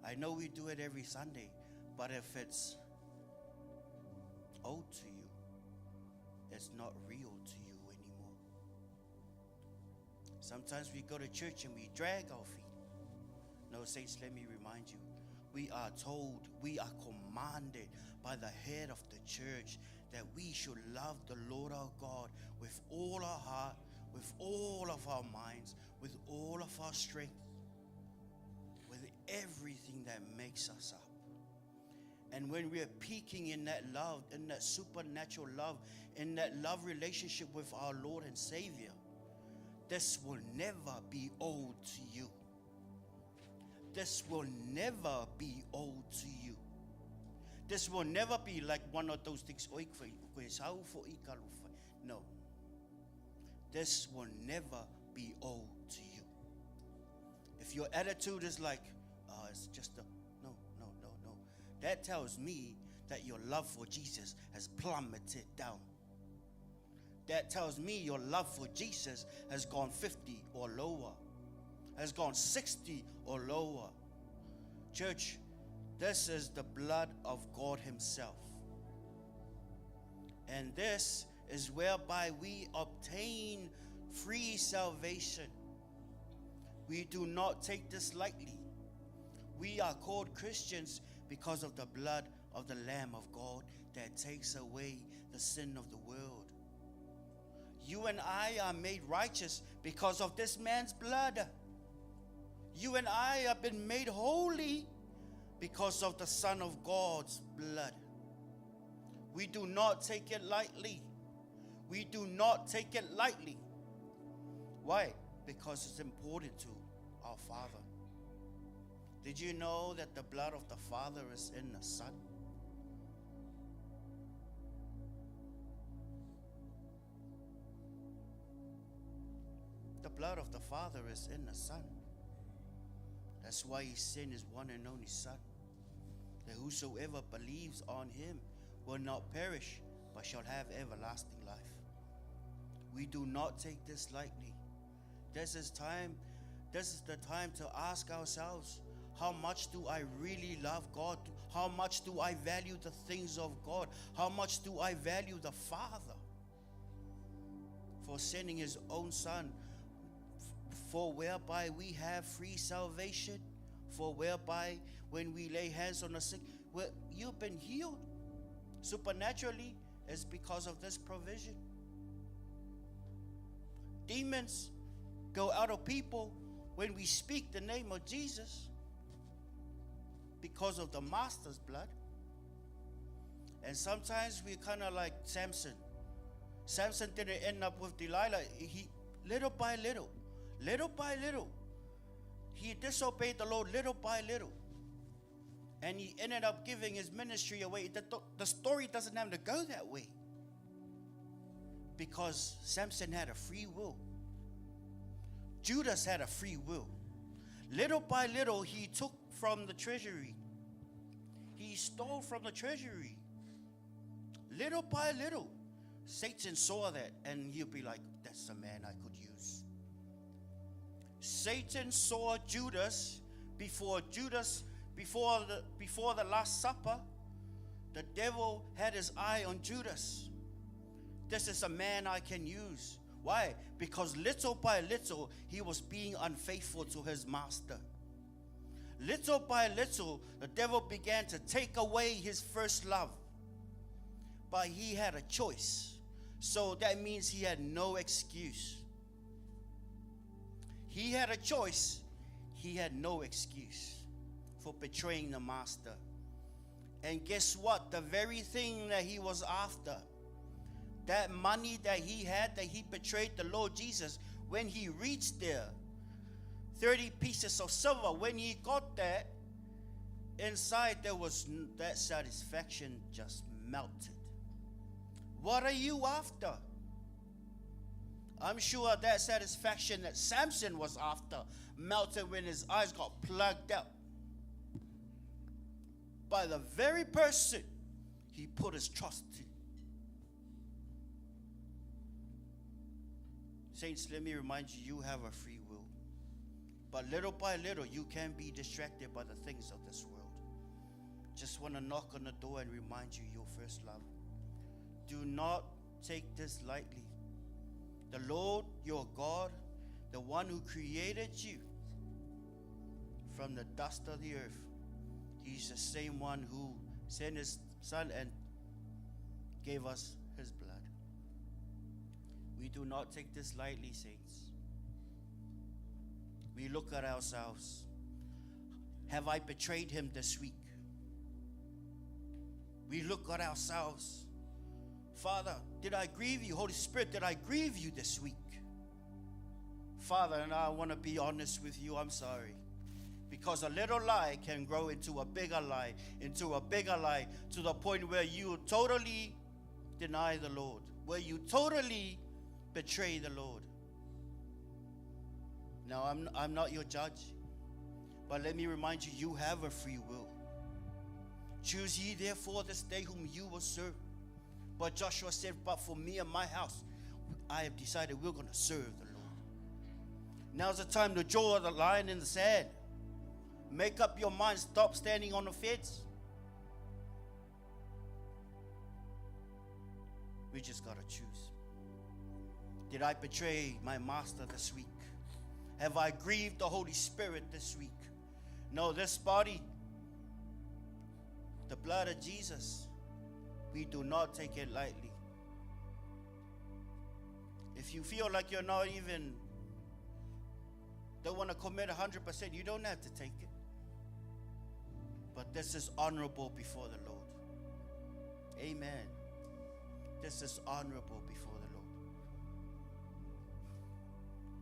I know we do it every Sunday, but if it's old to you, it's not real to you anymore. Sometimes we go to church and we drag our feet. No, saints, let me remind you, we are told, we are commanded by the head of the church that we should love the Lord our God with all our heart, with all of our minds, with all of our strength, with everything that makes us up. And when we are peaking in that love, in that supernatural love, in that love relationship with our Lord and Savior, this will never be old to you. This will never be old to you. This will never be like one of those things. No. This will never be old to you. If your attitude is like, it's just no. That tells me that your love for Jesus has plummeted down. That tells me your love for Jesus has gone 50 or lower, has gone 60 or lower. Church, this is the blood of God himself. And this is whereby we obtain free salvation. We do not take this lightly. We are called Christians because of the blood of the Lamb of God that takes away the sin of the world. You and I are made righteous because of this man's blood. You and I have been made holy because of the Son of God's blood. We do not take it lightly. We do not take it lightly. Why? Because it's important to our Father. Did you know that the blood of the Father is in the Son? The blood of the Father is in the Son. That's why He sent His one and only Son, that whosoever believes on Him will not perish, but shall have everlasting life. We do not take this lightly. This is the time to ask ourselves, how much do I really love God? How much do I value the things of God? How much do I value the Father for sending His own Son, for whereby we have free salvation, for whereby when we lay hands on the sick, well, you've been healed supernaturally. Is because of this provision. Demons go out of people when we speak the name of Jesus because of the Master's blood. And sometimes we're kind of like Samson. Samson didn't end up with Delilah. He, little by little, he disobeyed the Lord little by little. And he ended up giving his ministry away. The story doesn't have to go that way, because Samson had a free will. Judas had a free will. Little by little, he took from the treasury. He stole from the treasury. Little by little. Satan saw that, and he'll be like, that's a man I could use. Satan saw Judas before the Last Supper. The devil had his eye on Judas. This is a man I can use. Why? Because little by little, he was being unfaithful to his master. Little by little, the devil began to take away his first love. But he had a choice. So that means he had no excuse. He had a choice. He had no excuse for betraying the master. And guess what? The very thing that he was after, that money that he had, that he betrayed the Lord Jesus, when he reached there, 30 pieces of silver, when he got that, inside there was that satisfaction just melted. What are you after? I'm sure that satisfaction that Samson was after melted when his eyes got plugged out by the very person he put his trust in. Saints, let me remind you, you have a free will. But little by little, you can be distracted by the things of this world. Just want to knock on the door and remind you your first love. Do not take this lightly. The Lord, your God, the one who created you from the dust of the earth, He's the same one who sent His Son and gave us His blood. We do not take this lightly, saints. We look at ourselves. Have I betrayed Him this week? We look at ourselves. Father, did I grieve you? Holy Spirit, did I grieve you this week? Father, and I want to be honest with you, I'm sorry. Because a little lie can grow into a bigger lie, to the point where you totally deny the Lord, where you totally betray the Lord. Now, I'm not your judge, but let me remind you, you have a free will. Choose ye therefore this day whom you will serve. But Joshua said, but for me and my house, I have decided we're going to serve the Lord. Now's the time to draw the line in the sand. Make up your mind. Stop standing on the fence. We just got to choose. Did I betray my master this week? Have I grieved the Holy Spirit this week? No, this body, the blood of Jesus, we do not take it lightly. If you feel like you're not even, don't want to commit 100%, you don't have to take it. But this is honorable before the Lord. Amen. This is honorable before the Lord.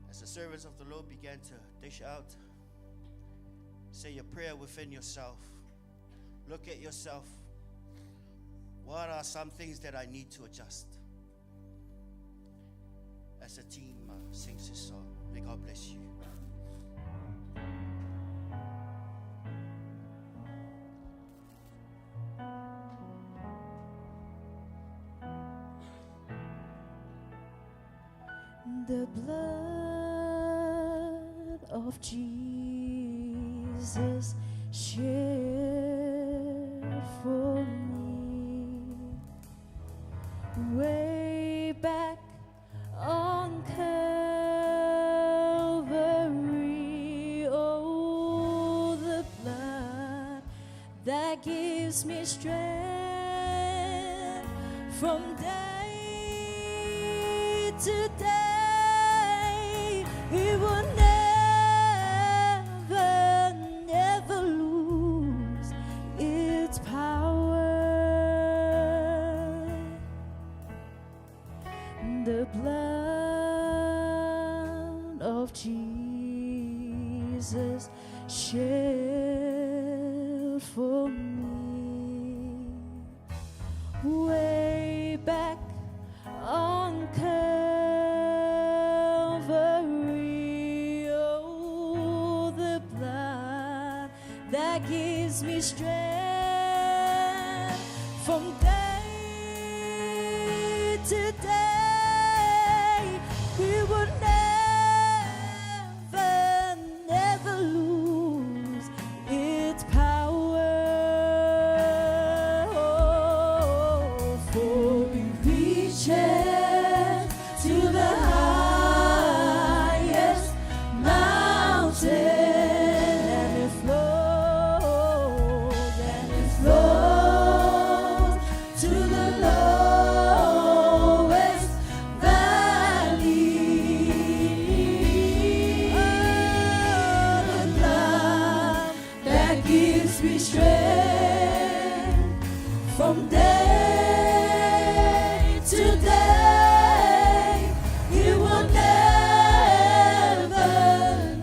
As the servants of the Lord began to dish out, say a prayer within yourself. Look at yourself. What are some things that I need to adjust? As the team sings this song, may God bless you. The blood of Jesus shed for me way back on Calvary. Oh, the blood that gives me strength from day to day. It will never, never lose its power. The blood of Jesus shed for me way back on Calvary. Oh, the blood that gives me strength from day to day. It will never, never lose its power. Oh, for we reach to the highest mountain, and it flows to the lowest valley. Oh, the blood that gives me strength from day to day. It will never,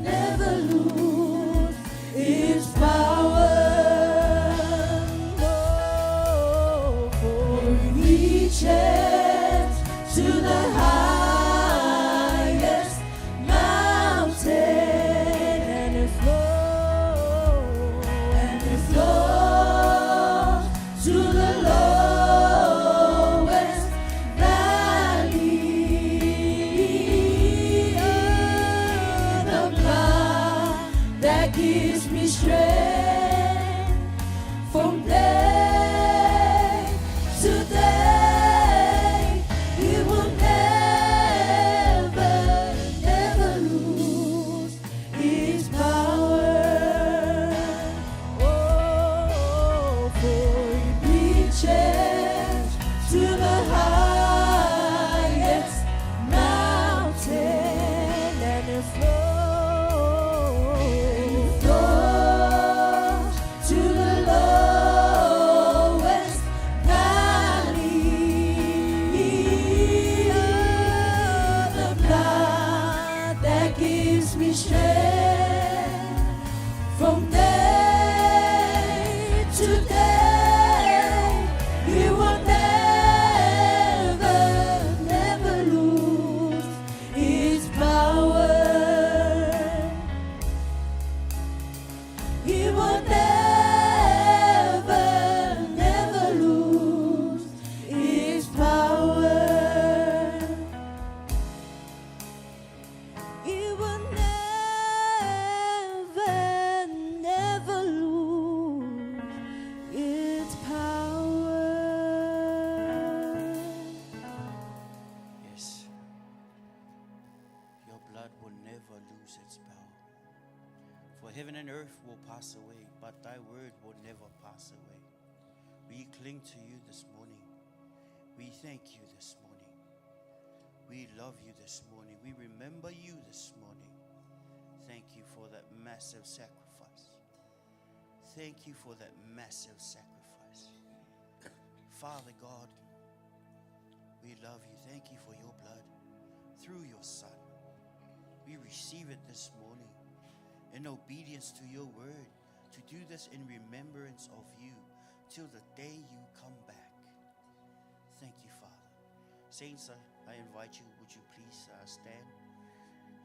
never lose its power. Oh, for it reaches to the highest mountain, and it flows to the lowest and earth will pass away, but thy word will never pass away. We cling to you this morning. We thank you this morning. We love you this morning. We remember you this morning. Thank you for that massive sacrifice. Thank you for that massive sacrifice. Father God, we love you. Thank you for your blood through your Son. We receive it this morning in obedience to your word, to do this in remembrance of you till the day you come back. Thank you, Father. Saints, I invite you, would you please stand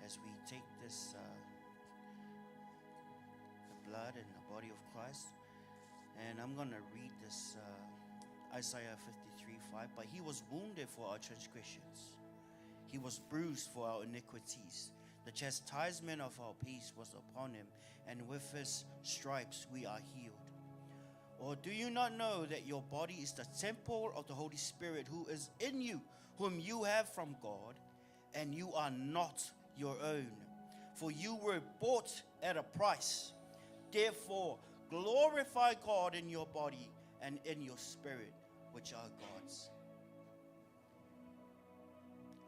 as we take this the blood and the body of Christ. And I'm going to read this Isaiah 53:5. But he was wounded for our transgressions. He was bruised for our iniquities. The chastisement of our peace was upon him, and with his stripes we are healed. Or do you not know that your body is the temple of the Holy Spirit who is in you, whom you have from God, and you are not your own? For you were bought at a price. Therefore, glorify God in your body and in your spirit, which are God's.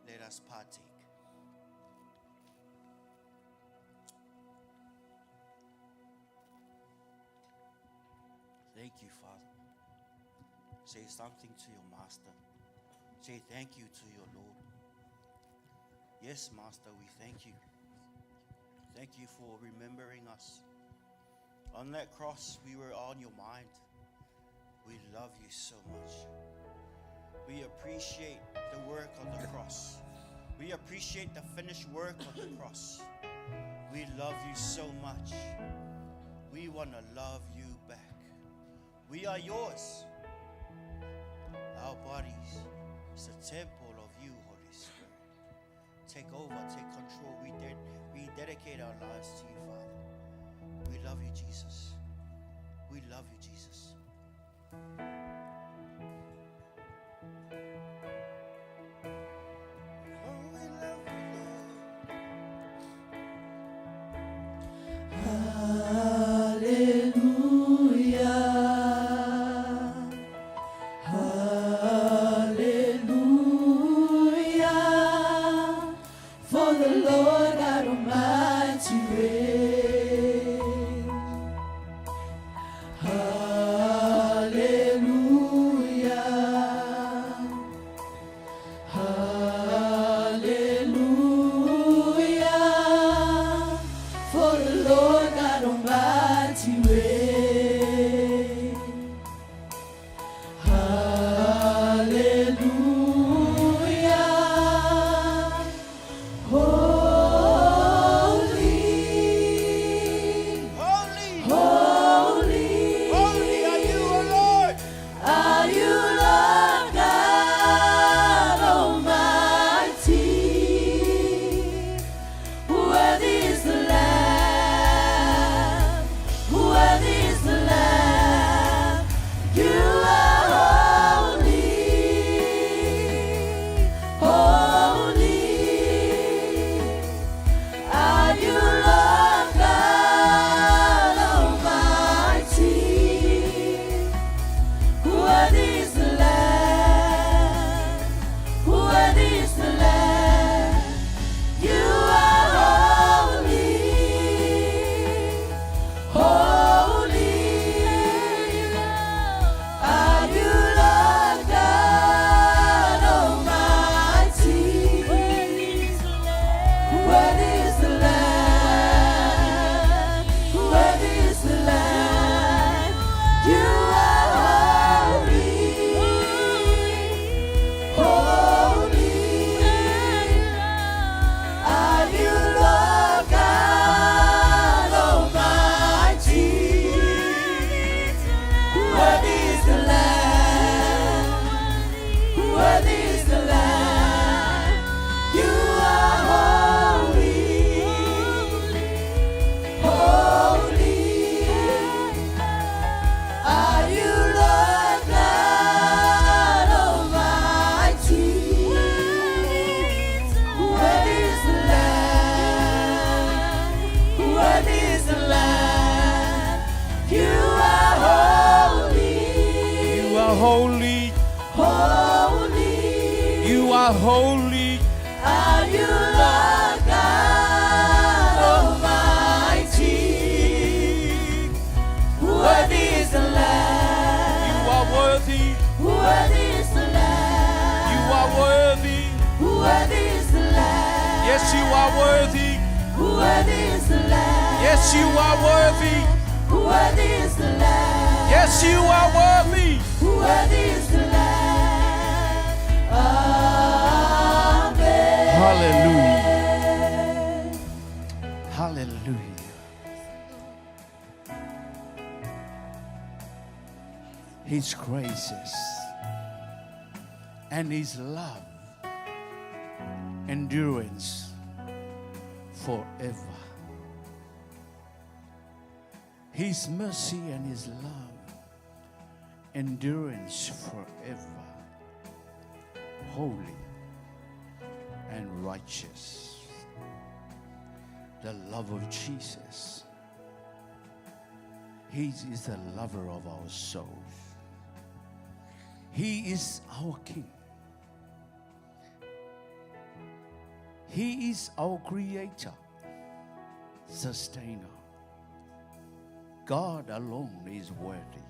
Let us partake. Thank you, Father. Say something to your Master. Say thank you to your Lord. Yes, Master, we thank you. Thank you for remembering us. On that cross, we were on your mind. We love you so much. We appreciate the work on the cross. We appreciate the finished work on the cross. We love you so much. We want to love you back. We are yours. Our bodies is a temple of you, Holy Spirit. Take over, take control. We dedicate our lives to you, Father. We love you, Jesus. We love you, Jesus. For the Lord God Almighty reigns. holy. Holy You are holy. are you, Lord God Almighty. Worthy is the Lamb. You are worthy. Worthy is the Lamb. You are worthy. Worthy is the Lamb. Yes, you are worthy. Worthy is the Lamb. Yes, you are worthy. Worthy is the Lamb. Yes, you are worthy. Worthy is the Lamb. Amen. Hallelujah. Hallelujah. His graces and His love, endurance forever. His mercy and His love, endurance forever. Holy and righteous. The love of Jesus. He is the lover of our souls. He is our King. He is our Creator, Sustainer. God alone is worthy.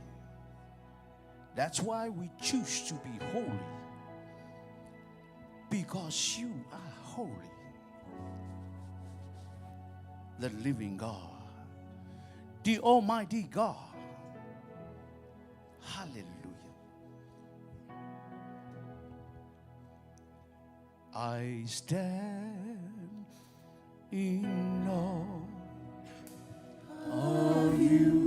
That's why we choose to be holy. Because you are holy. The living God, the Almighty God. Hallelujah. I stand in awe of you.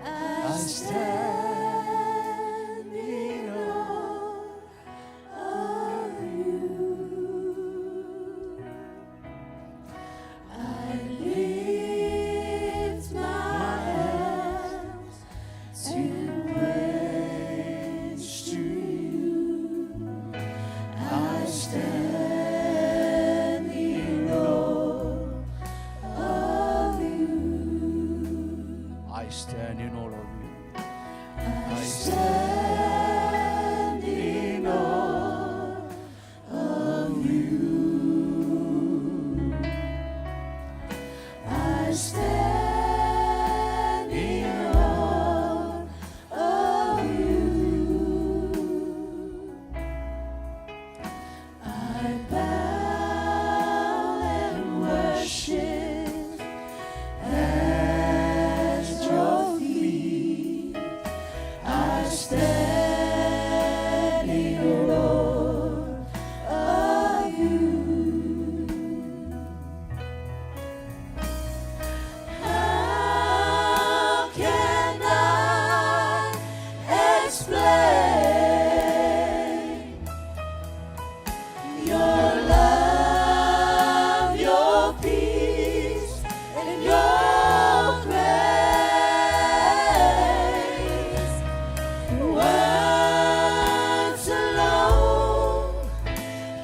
I stand in awe of you. I lift my hands in praise to you. I stand in awe of you. I stand in all of you. I stand in awe of you. I stand in awe of you. I bow and worship at your feet. I stand in awe of you. How can I explain your love, your peace, and your grace? Words alone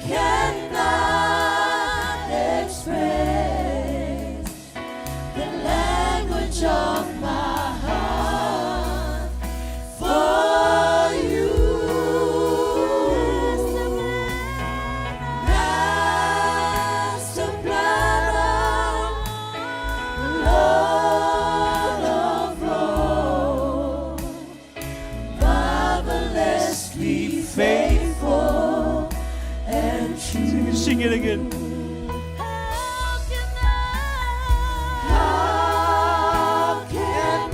cannot express the language of my heart for you. Master planner, Lord of all, marvelously faithful and true. Sing it again. How can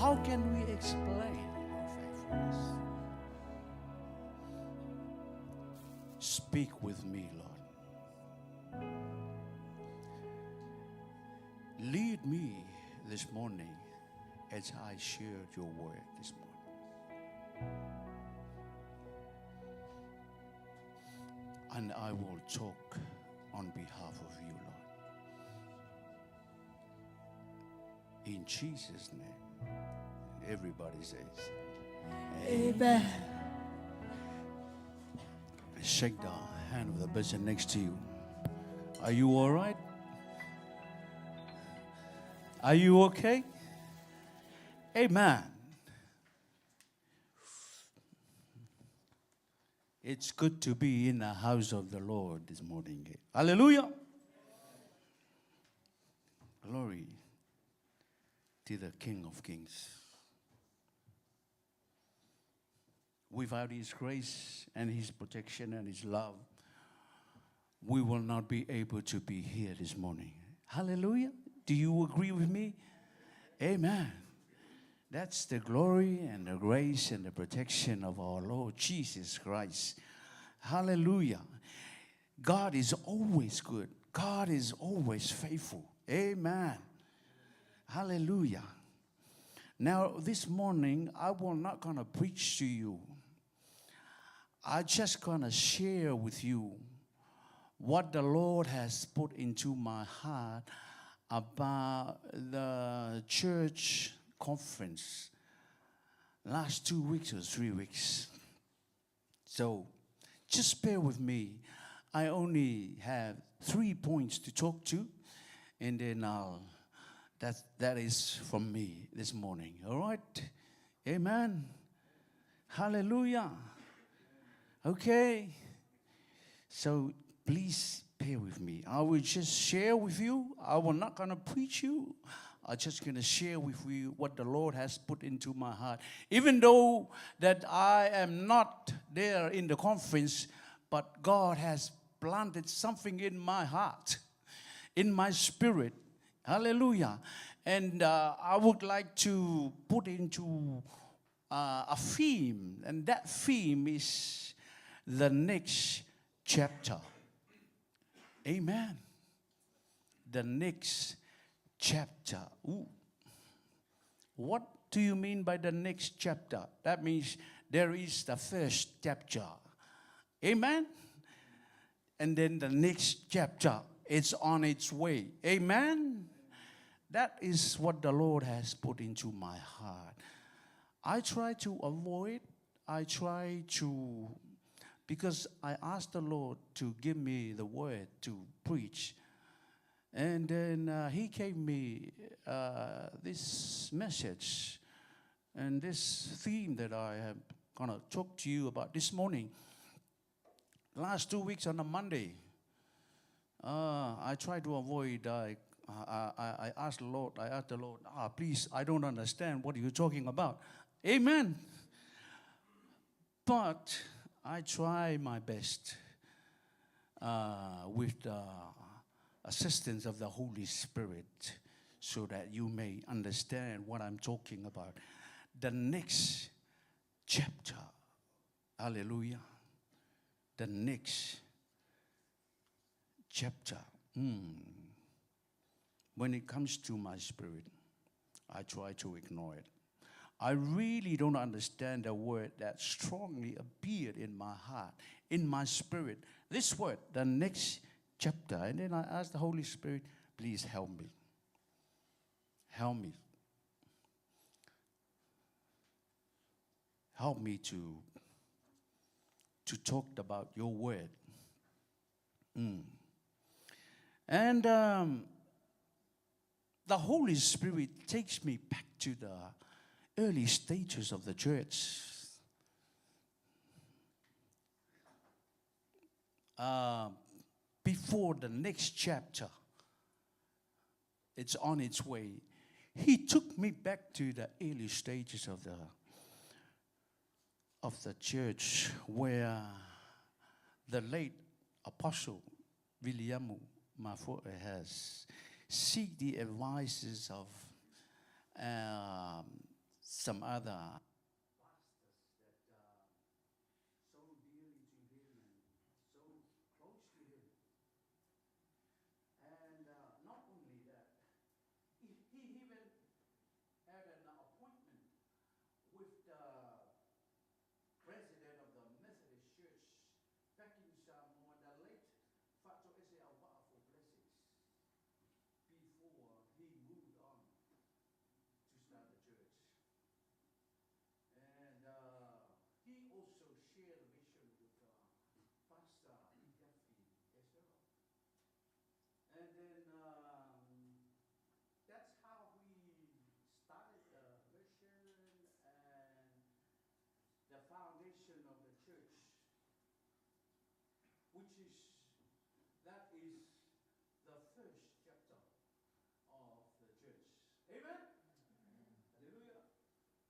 How can we explain your faithfulness? Speak with me, Lord. Lead me this morning as I shared your word this morning. And I will talk on behalf of you, Lord. In Jesus' name. Everybody says, Amen. shake the hand of the person next to you. Are you all right? Are you okay? Amen. It's good to be in the house of the Lord this morning. Hallelujah. Glory to the King of Kings. Without His grace and His protection and His love, we will not be able to be here this morning. Hallelujah. Do you agree with me? Amen. That's the glory and the grace and the protection of our Lord Jesus Christ. Hallelujah. God is always good. God is always faithful. Amen. Hallelujah. Now, this morning, I will not going to preach to you. I'm just going to share with you what the Lord has put into my heart about the church conference last 2 weeks or 3 weeks. So just bear with me. I only have 3 points to talk to, and then that is from me this morning. All right? Amen. Hallelujah. Okay. So please bear with me. I will just share with you. I will not going to preach you. I'm just going to share with you what the Lord has put into my heart. Even though that I am not there in the conference, but God has planted something in my heart, in my spirit. Hallelujah. And I would like to put into a theme, and that theme is the next chapter. Amen. The next chapter. Ooh. What do you mean by the next chapter? That means there is the first chapter. Amen. And then the next chapter is on its way. Amen. That is what the Lord has put into my heart. I try to avoid, because I asked the Lord to give me the word to preach. And then He gave me this message and this theme that I am going to talk to you about this morning. Last 2 weeks on a Monday, I tried to avoid. I asked the Lord, please, I don't understand what you're talking about. Amen. But I try my best with the assistance of the Holy Spirit so that you may understand what I'm talking about. The next chapter. Hallelujah. The next chapter. When it comes to my spirit, I try to ignore it. I really don't understand the word that strongly appeared in my heart, in my spirit. This word, the next chapter. And then I asked the Holy Spirit, please help me. Help me. Help me to talk about your word. And the Holy Spirit takes me back to the early stages of the church. Before the next chapter, it's on its way. He took me back to the early stages of the church, where the late Apostle William Mafoe has seek the advices of some other pastors that so dearly to him and so close to him. And not only that, he even had an appointment with the president of the Methodist Church back in Samoa, the late Fatu Ese Awa'a for blessings, before he moved on to start the church. And he also shared a vision with Pastor Duffy as well. And then that's how we started the mission and the foundation of the church, which is, that is the first chapter of the church. Amen? Hallelujah.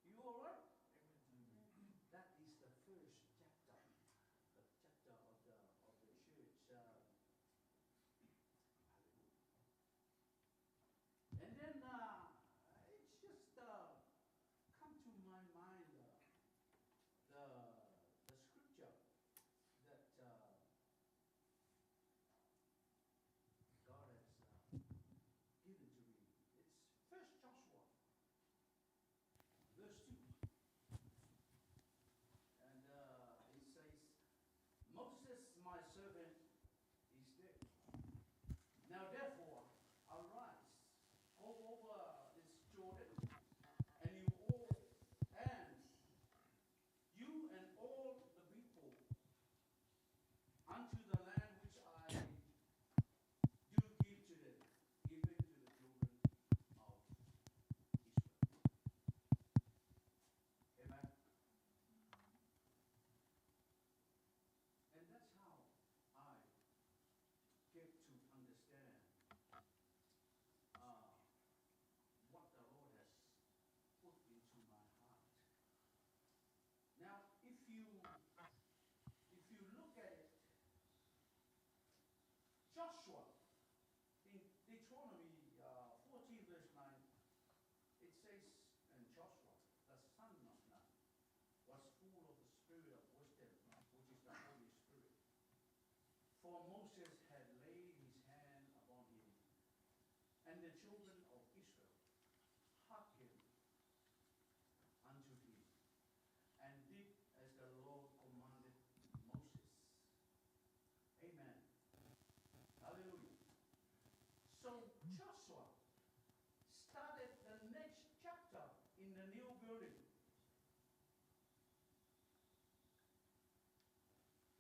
You all right? That is the first chapter, the chapter of the church. And then it's just come to my mind the scripture that God has given to me. It's First Joshua, verse 2. And it says, Moses, my servant, is dead. Now therefore, arise, go over this Jordan, and you and all the people unto the land which I do give to them, even to the children of Israel. Amen. And that's how I get to understand what the Lord has put into my heart. Now, if you look at it, Joshua, in Deuteronomy 14 verse 9, it says, and Joshua, the son of Nun, was full of the spirit of wisdom, which is the Holy Spirit. For Moses had laid his hand upon him, and the children of Israel hearkened unto him, and did as the Lord commanded Moses. Amen. Hallelujah. So Joshua started the next chapter in the new building.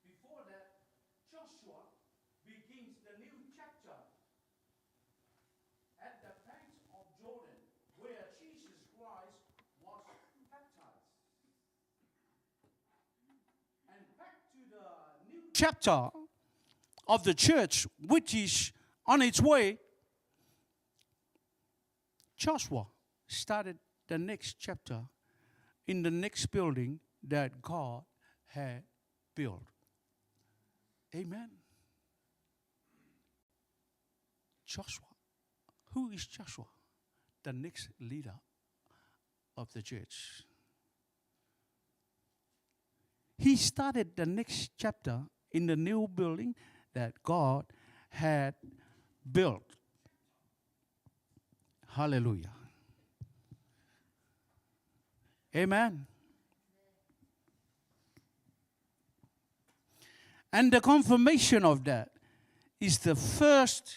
Before that, Joshua begins the new chapter at the banks of Jordan, where Jesus Christ was baptized. And back to the new chapter of the church, which is on its way, Joshua started the next chapter in the next building that God had built. Amen. Joshua. Who is Joshua? The next leader of the church. He started the next chapter in the new building that God had built. Hallelujah. Amen. And the confirmation of that is the first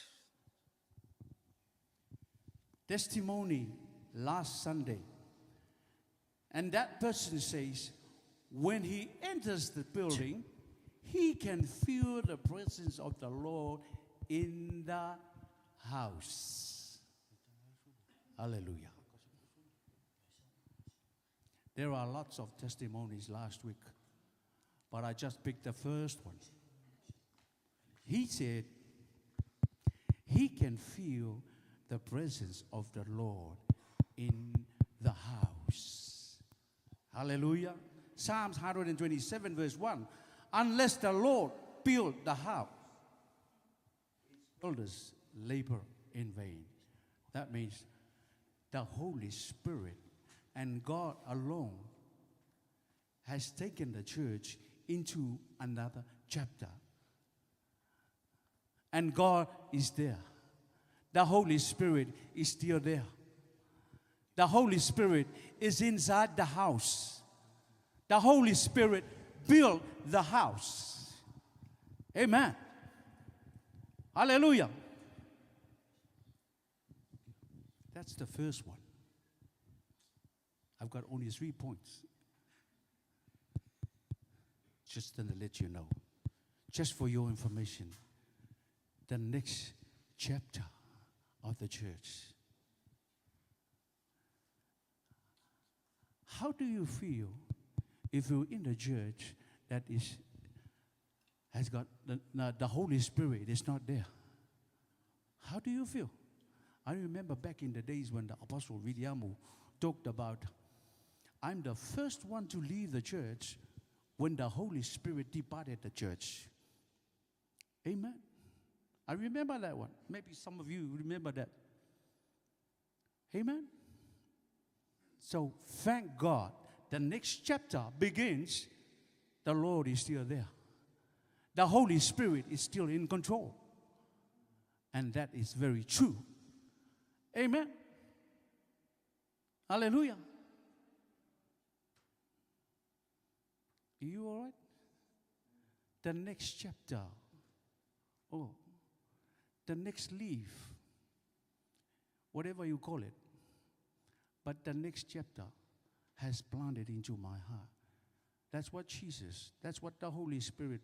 testimony last Sunday. And that person says, when he enters the building, he can feel the presence of the Lord in the house. Hallelujah. There are lots of testimonies last week, but I just picked the first one. He said he can feel the presence of the Lord in the house. Hallelujah. Psalms 127 verse 1. Unless the Lord build the house, its builders labor in vain. That means the Holy Spirit And God alone has taken the church into another chapter. And God is there. The Holy Spirit is still there. The Holy Spirit is inside the house. The Holy Spirit built the house. Amen. Hallelujah. That's the first one. I've got only 3 points. Just to let you know. Just for your information. The next chapter of the church. How do you feel if you're in the church that has got the Holy Spirit is not there? How do you feel? I remember back in the days when the Apostle William talked about, I'm the first one to leave the church when the Holy Spirit departed the church. Amen. I remember that one. Maybe some of you remember that. Amen. So thank God. The next chapter begins. The Lord is still there. The Holy Spirit is still in control. And that is very true. Amen. Hallelujah. Are you all right? The next chapter. Oh, the next leaf. Whatever you call it. But the next chapter has planted into my heart. That's what that's what the Holy Spirit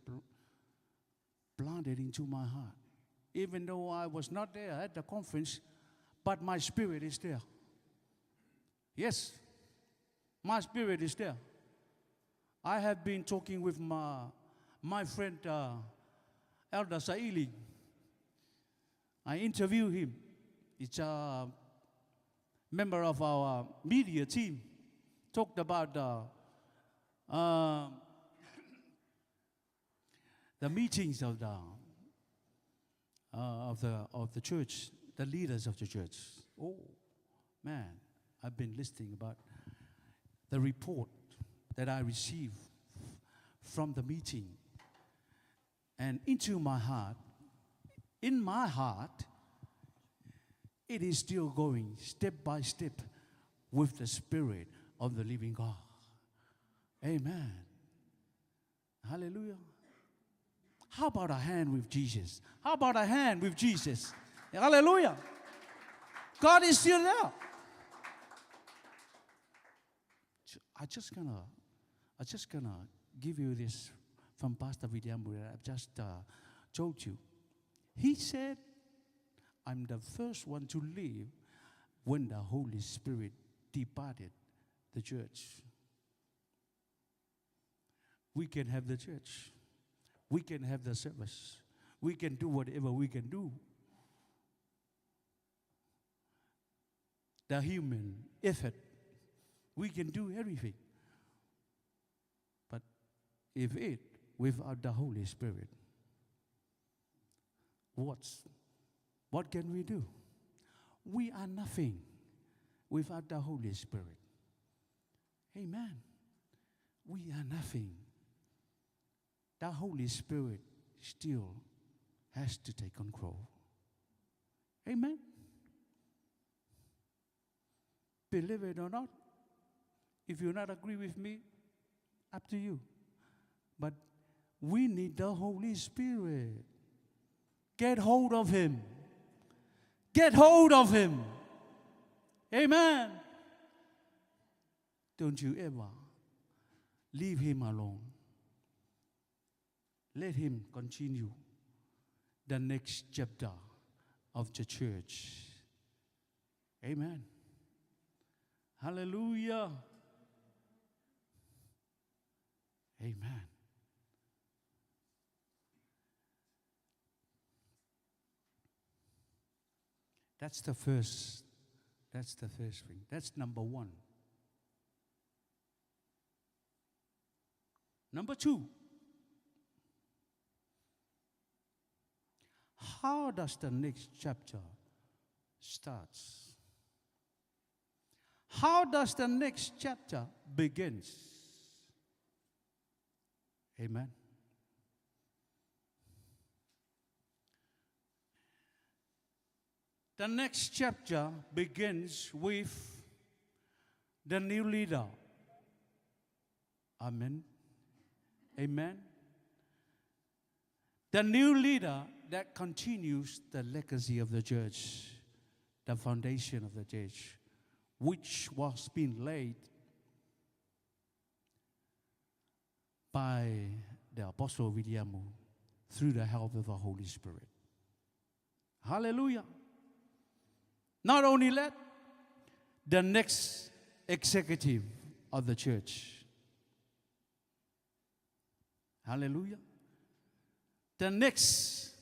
planted into my heart. Even though I was not there at the conference, but my spirit is there. Yes, my spirit is there. I have been talking with my friend Elder Saili. I interviewed him. It's a member of our media team. Talked about the meetings of the church, the leaders of the church. Oh, man, I've been listening about the report that I received from the meeting. And into my heart, in my heart, it is still going step by step with the Spirit of the living God. Amen. Hallelujah. How about a hand with Jesus? How about a hand with Jesus? Hallelujah. God is still there. I just gonna give you this from Pastor Vidyambu that I've just told you. He said, I'm the first one to leave when the Holy Spirit departed the church. We can have the church. We can have the service. We can do whatever we can do. The human effort, we can do everything. But if it, without the Holy Spirit, what can we do? We are nothing without the Holy Spirit. Amen. We are nothing. The Holy Spirit still has to take control. Amen. Believe it or not, if you not agree with me, up to you. But we need the Holy Spirit. Get hold of Him. Get hold of Him. Amen. Don't you ever leave Him alone. Let Him continue the next chapter of the church. Amen. Hallelujah. Amen. That's the first thing. That's number one. Number two, how does the next chapter start? How does the next chapter begins? Amen. The next chapter begins with the new leader. Amen. Amen. The new leader that continues the legacy of the church, the foundation of the church, which was being laid by the Apostle William through the help of the Holy Spirit. Hallelujah. Not only that, the next executive of the church. Hallelujah. The next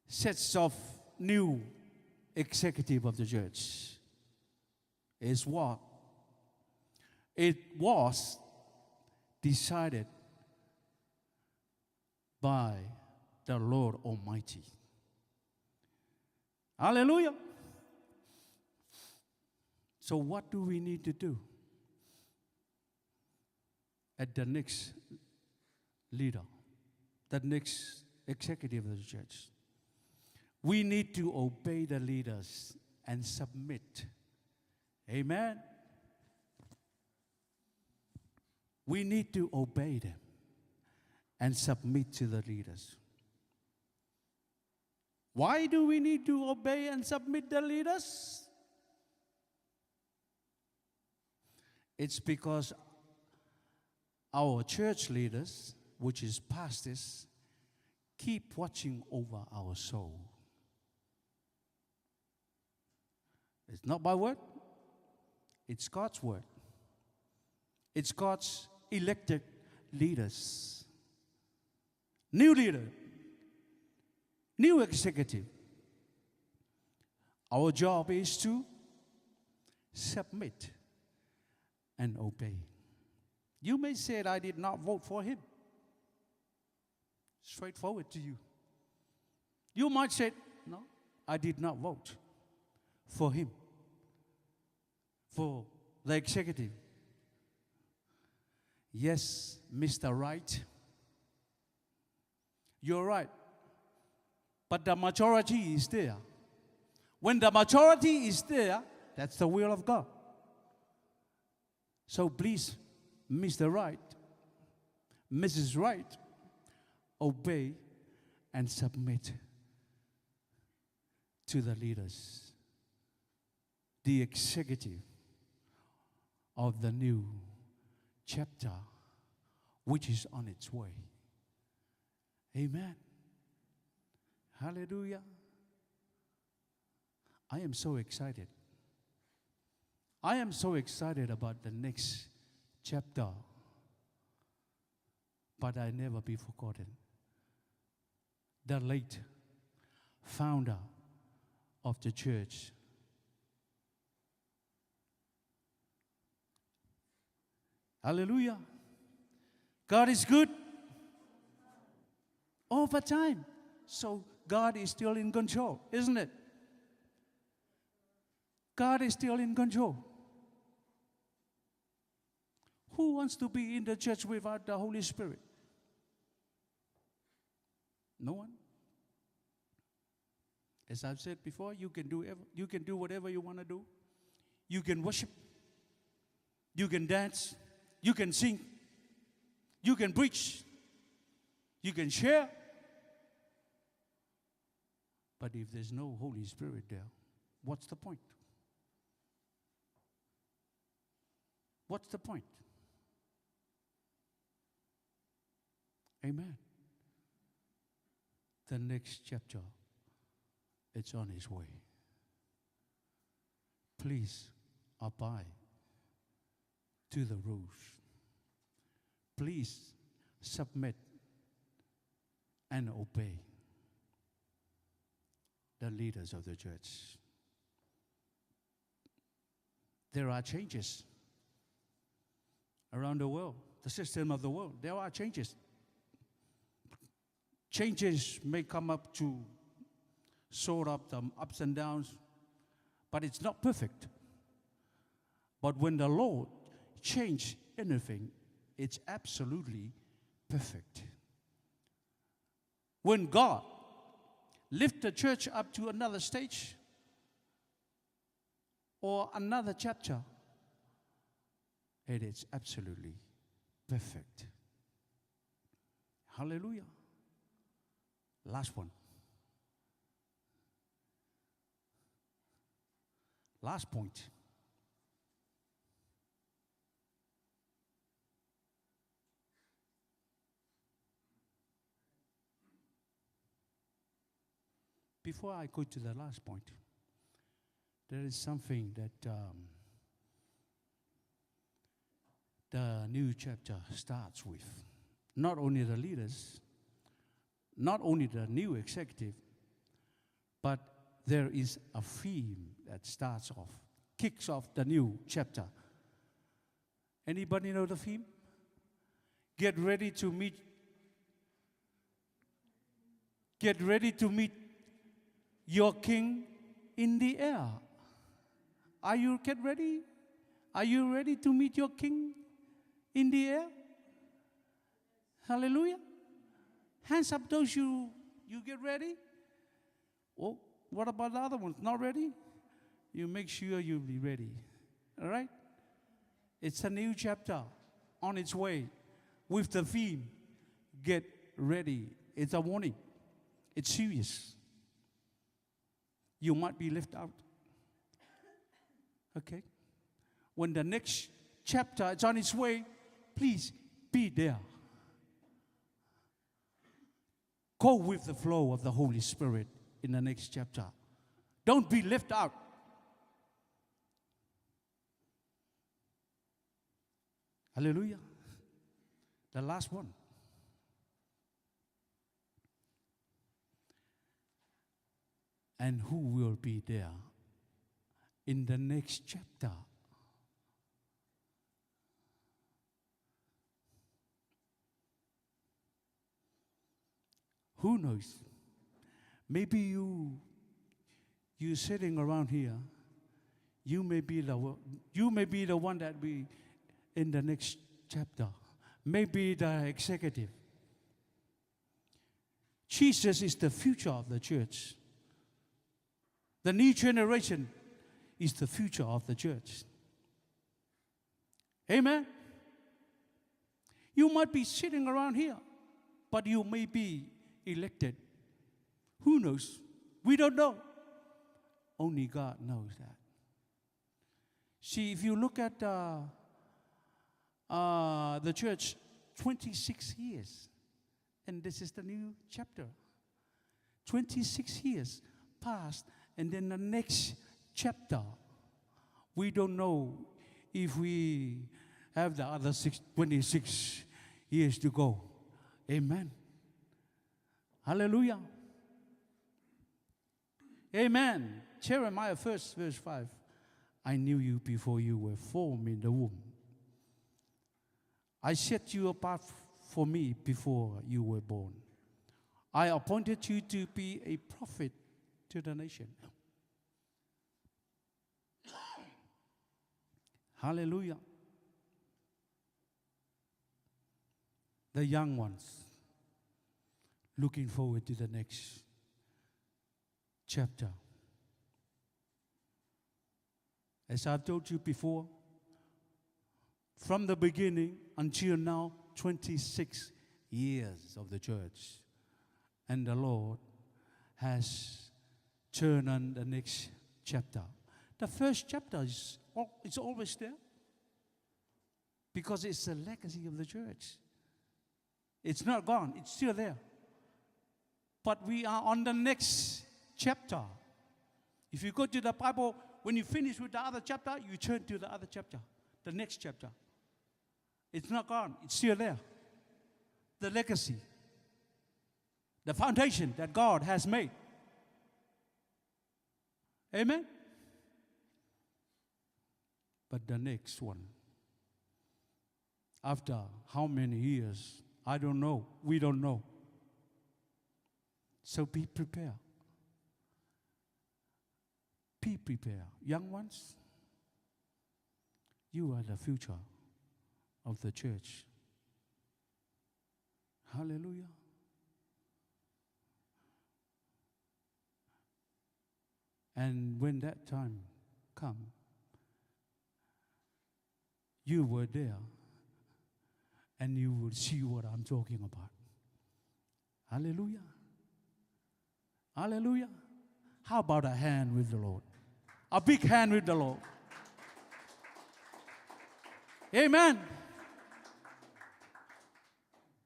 sets of new executive of the church is what? It was decided by the Lord Almighty. Hallelujah. So what do we need to do at the next leader, the next executive of the church? We need to obey the leaders and submit. Amen. We need to obey them and submit to the leaders. Why do we need to obey and submit the leaders? It's because our church leaders, which is pastors, keep watching over our soul. It's not by word, it's God's word. It's God's elected leaders. New leader, new executive. Our job is to submit and obey. You may say, I did not vote for him. Straightforward to you. You might say, no, I did not vote for him, for the executive. Yes, Mr. Right, you're right. But the majority is there. When the majority is there, that's the will of God. So please, Mr. Right, Mrs. Right, obey and submit to the leaders, the executive of the new chapter, which is on its way. Amen. Hallelujah. I am so excited. I am so excited about the next chapter. But I never be forgotten. The late founder of the church, hallelujah. God is good all the time. So God is still in control, isn't it? God is still in control. Who wants to be in the church without the Holy Spirit? No one. As I've said before, you can do whatever you want to do. You can worship. You can dance. You can sing. You can preach. You can share. But if there's no Holy Spirit there, what's the point? What's the point? Amen. The next chapter, it's on its way. Please abide to the rules. Please submit and obey the leaders of the church. There are changes around the world, the system of the world. There are changes. Changes may come up to sort of the ups and downs, but it's not perfect. But when the Lord changes anything, it's absolutely perfect. When God lifts the church up to another stage or another chapter, it is absolutely perfect. Hallelujah. Last one. Last point. Before I go to the last point, there is something that the new chapter starts with. Not only the leaders, not only the new executive, but there is a theme that starts off, kicks off the new chapter. Anybody know the theme? Get ready to meet. Get ready to meet your king in the air. Are you get ready? Are you ready to meet your king in the air? Hallelujah. Hands up those you get ready. Oh, what about the other ones? Not ready? You make sure you'll be ready. All right? It's a new chapter on its way with the theme, get ready. It's a warning. It's serious. You might be left out. Okay? When the next chapter is on its way, please be there. Go with the flow of the Holy Spirit in the next chapter. Don't be left out. Hallelujah. The last one. And who will be there in the next chapter? Who knows? Maybe you sitting around here. You may be the one that be in the next chapter. Maybe the executive. Jesus is the future of the church. The new generation is the future of the church. Amen. You might be sitting around here, but you may be elected. Who knows? We don't know. Only God knows that. See, if you look at the church, 26 years, and this is the new chapter. 26 years passed, and then the next chapter, we don't know if we have the other 26 years to go. Amen. Hallelujah. Amen. Jeremiah 1, verse 5. I knew you before you were formed in the womb. I set you apart for me before you were born. I appointed you to be a prophet to the nation. Hallelujah. The young ones looking forward to the next chapter. As I've told you before, from the beginning until now, 26 years of the church. And the Lord has turned on the next chapter. The first chapter is always there because it's the legacy of the church. It's not gone, it's still there. But we are on the next chapter. If you go to the Bible, when you finish with the other chapter, you turn to the other chapter, the next chapter. It's not gone, it's still there. The legacy, the foundation that God has made. Amen? But the next one, after how many years, I don't know, we don't know. So be prepared. Be prepared. Young ones, You are the future of the church. Hallelujah. And when that time come, you were there, and you will see what I'm talking about. Hallelujah. Hallelujah. How about a hand with the Lord? A big hand with the Lord. Amen.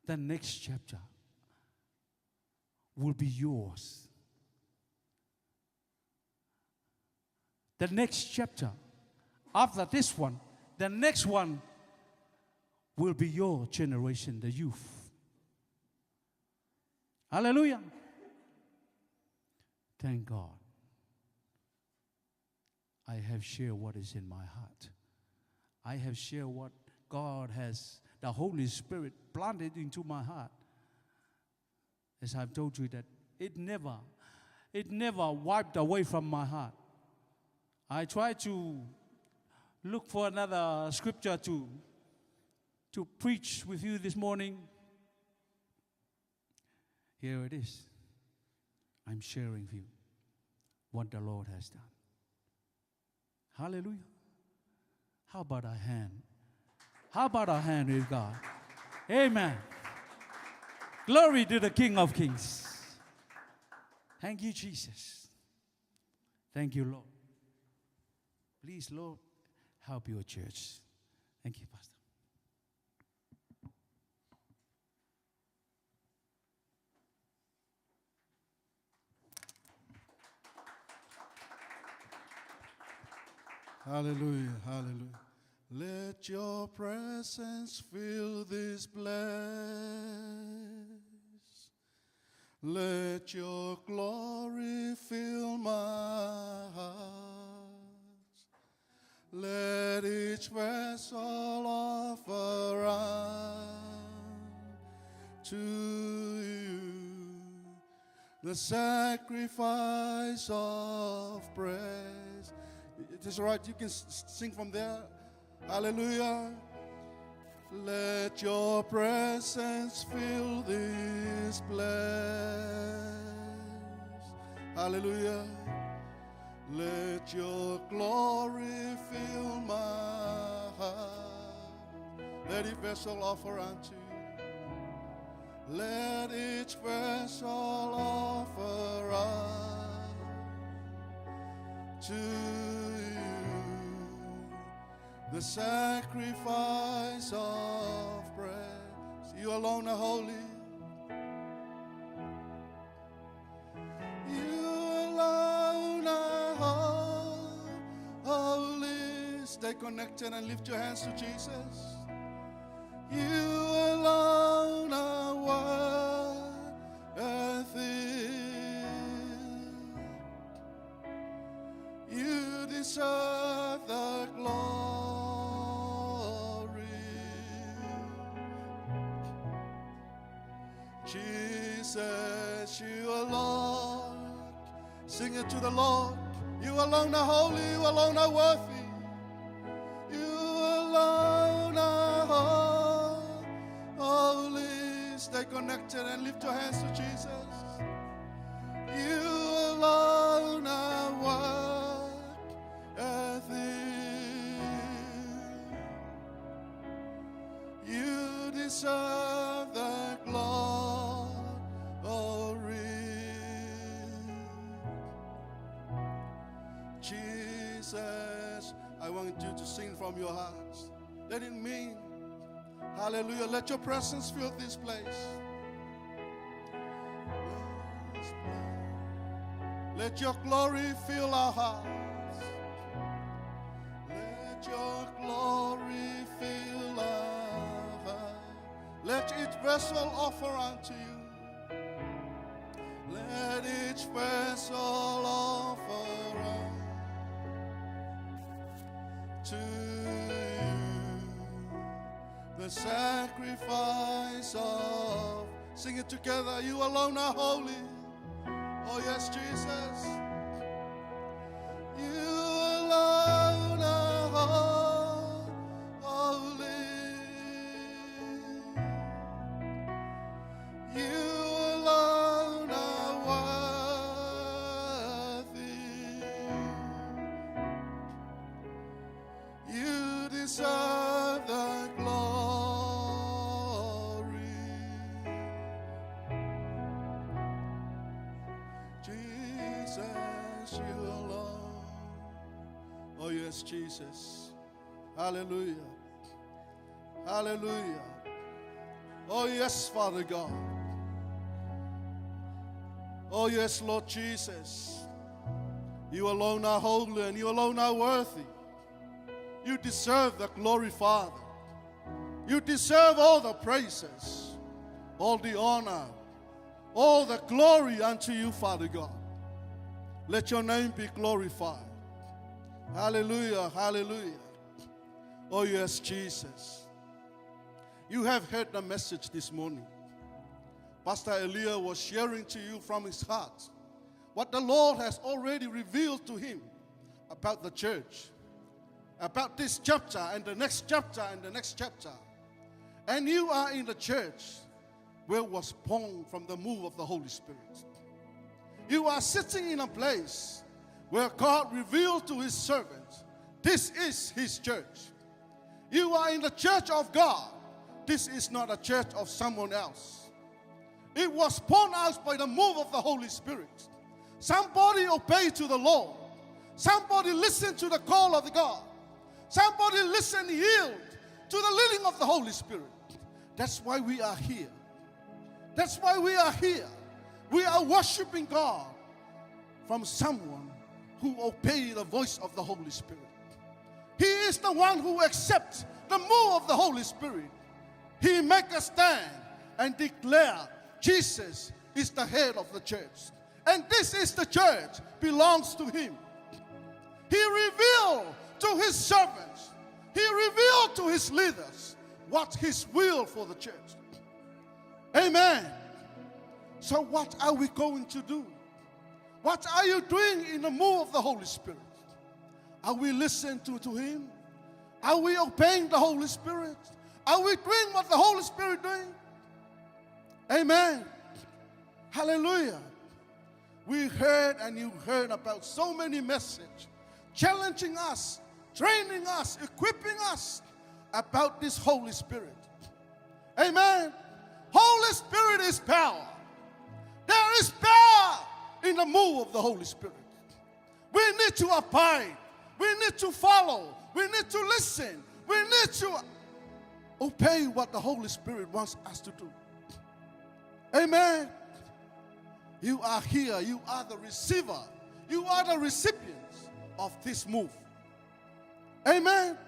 The next chapter will be yours. The next chapter, after this one, the next one will be your generation, the youth. Hallelujah. Thank God. I have shared what is in my heart. I have shared what God has, the Holy Spirit, planted into my heart. As I've told you that it never wiped away from my heart. I try to look for another scripture to preach with you this morning. Here it is. I'm sharing with you what the Lord has done. Hallelujah. How about a hand? How about a hand with God? Amen. Glory to the King of Kings. Thank you, Jesus. Thank you, Lord. Please, Lord, help your church. Thank you, Pastor. Hallelujah, hallelujah. Let your presence fill this place. Let your glory fill my heart. Let each vessel offer unto you the sacrifice of praise. It is right, you can sing from there. Hallelujah. Let your presence fill this place. Hallelujah. Let your glory fill my heart. Let each vessel offer unto you. Let each vessel offer unto you the sacrifice of praise. You alone are holy. You alone are holy. Stay connected and lift your hands to Jesus. You alone are worthy. You deserve the glory. Jesus, you alone. Sing it to the Lord. You alone are holy. You alone are worthy. You alone are holy. Stay connected and lift your hands to Jesus. You alone are worthy. You deserve the glory. Jesus, I want you to sing from your hearts. Let it mean, hallelujah, let your presence fill this place. Let your glory fill our hearts. Let your glory fill our hearts. Let each vessel offer unto you. Let each vessel offer unto you the sacrifice of. Sing it together. You alone are holy. Oh yes, Jesus. You alone are deserve the glory. Jesus, you alone. Oh, yes, Jesus. Hallelujah. Hallelujah. Oh, yes, Father God. Oh, yes, Lord Jesus. You alone are holy and you alone are worthy. You deserve the glory, Father. You deserve all the praises, all the honor, all the glory unto you, Father God. Let your name be glorified. Hallelujah, hallelujah. Oh, yes, Jesus. You have heard the message this morning. Pastor Elia was sharing to you from his heart what the Lord has already revealed to him about the church, about this chapter and the next chapter and the next chapter. And you are in the church where was born from the move of the Holy Spirit. You are sitting in a place where God revealed to his servants, this is his church. You are in the church of God. This is not a church of someone else. It was born out by the move of the Holy Spirit. Somebody obeyed to the Lord. Somebody listened to the call of the God. Somebody listened, yield to the leading of the Holy Spirit. That's why we are here. That's why we are here. We are worshiping God from someone who obeyed the voice of the Holy Spirit. He is the one who accepts the move of the Holy Spirit. He make a stand and declare Jesus is the head of the church. And this is the church, belongs to him. He revealed to his servants, he revealed to his leaders what his will for the church. Amen. So what are we going to do? What are you doing in the move of the Holy Spirit? Are we listening to him? Are we obeying the Holy Spirit? Are we doing what the Holy Spirit doing? Amen. Hallelujah. We heard and you heard about so many messages challenging us, training us, equipping us about this Holy Spirit. Amen. Holy Spirit is power. There is power in the move of the Holy Spirit. We need to abide. We need to follow. We need to listen. We need to obey what the Holy Spirit wants us to do. Amen. You are here. You are the receiver. You are the recipients of this move. Amen.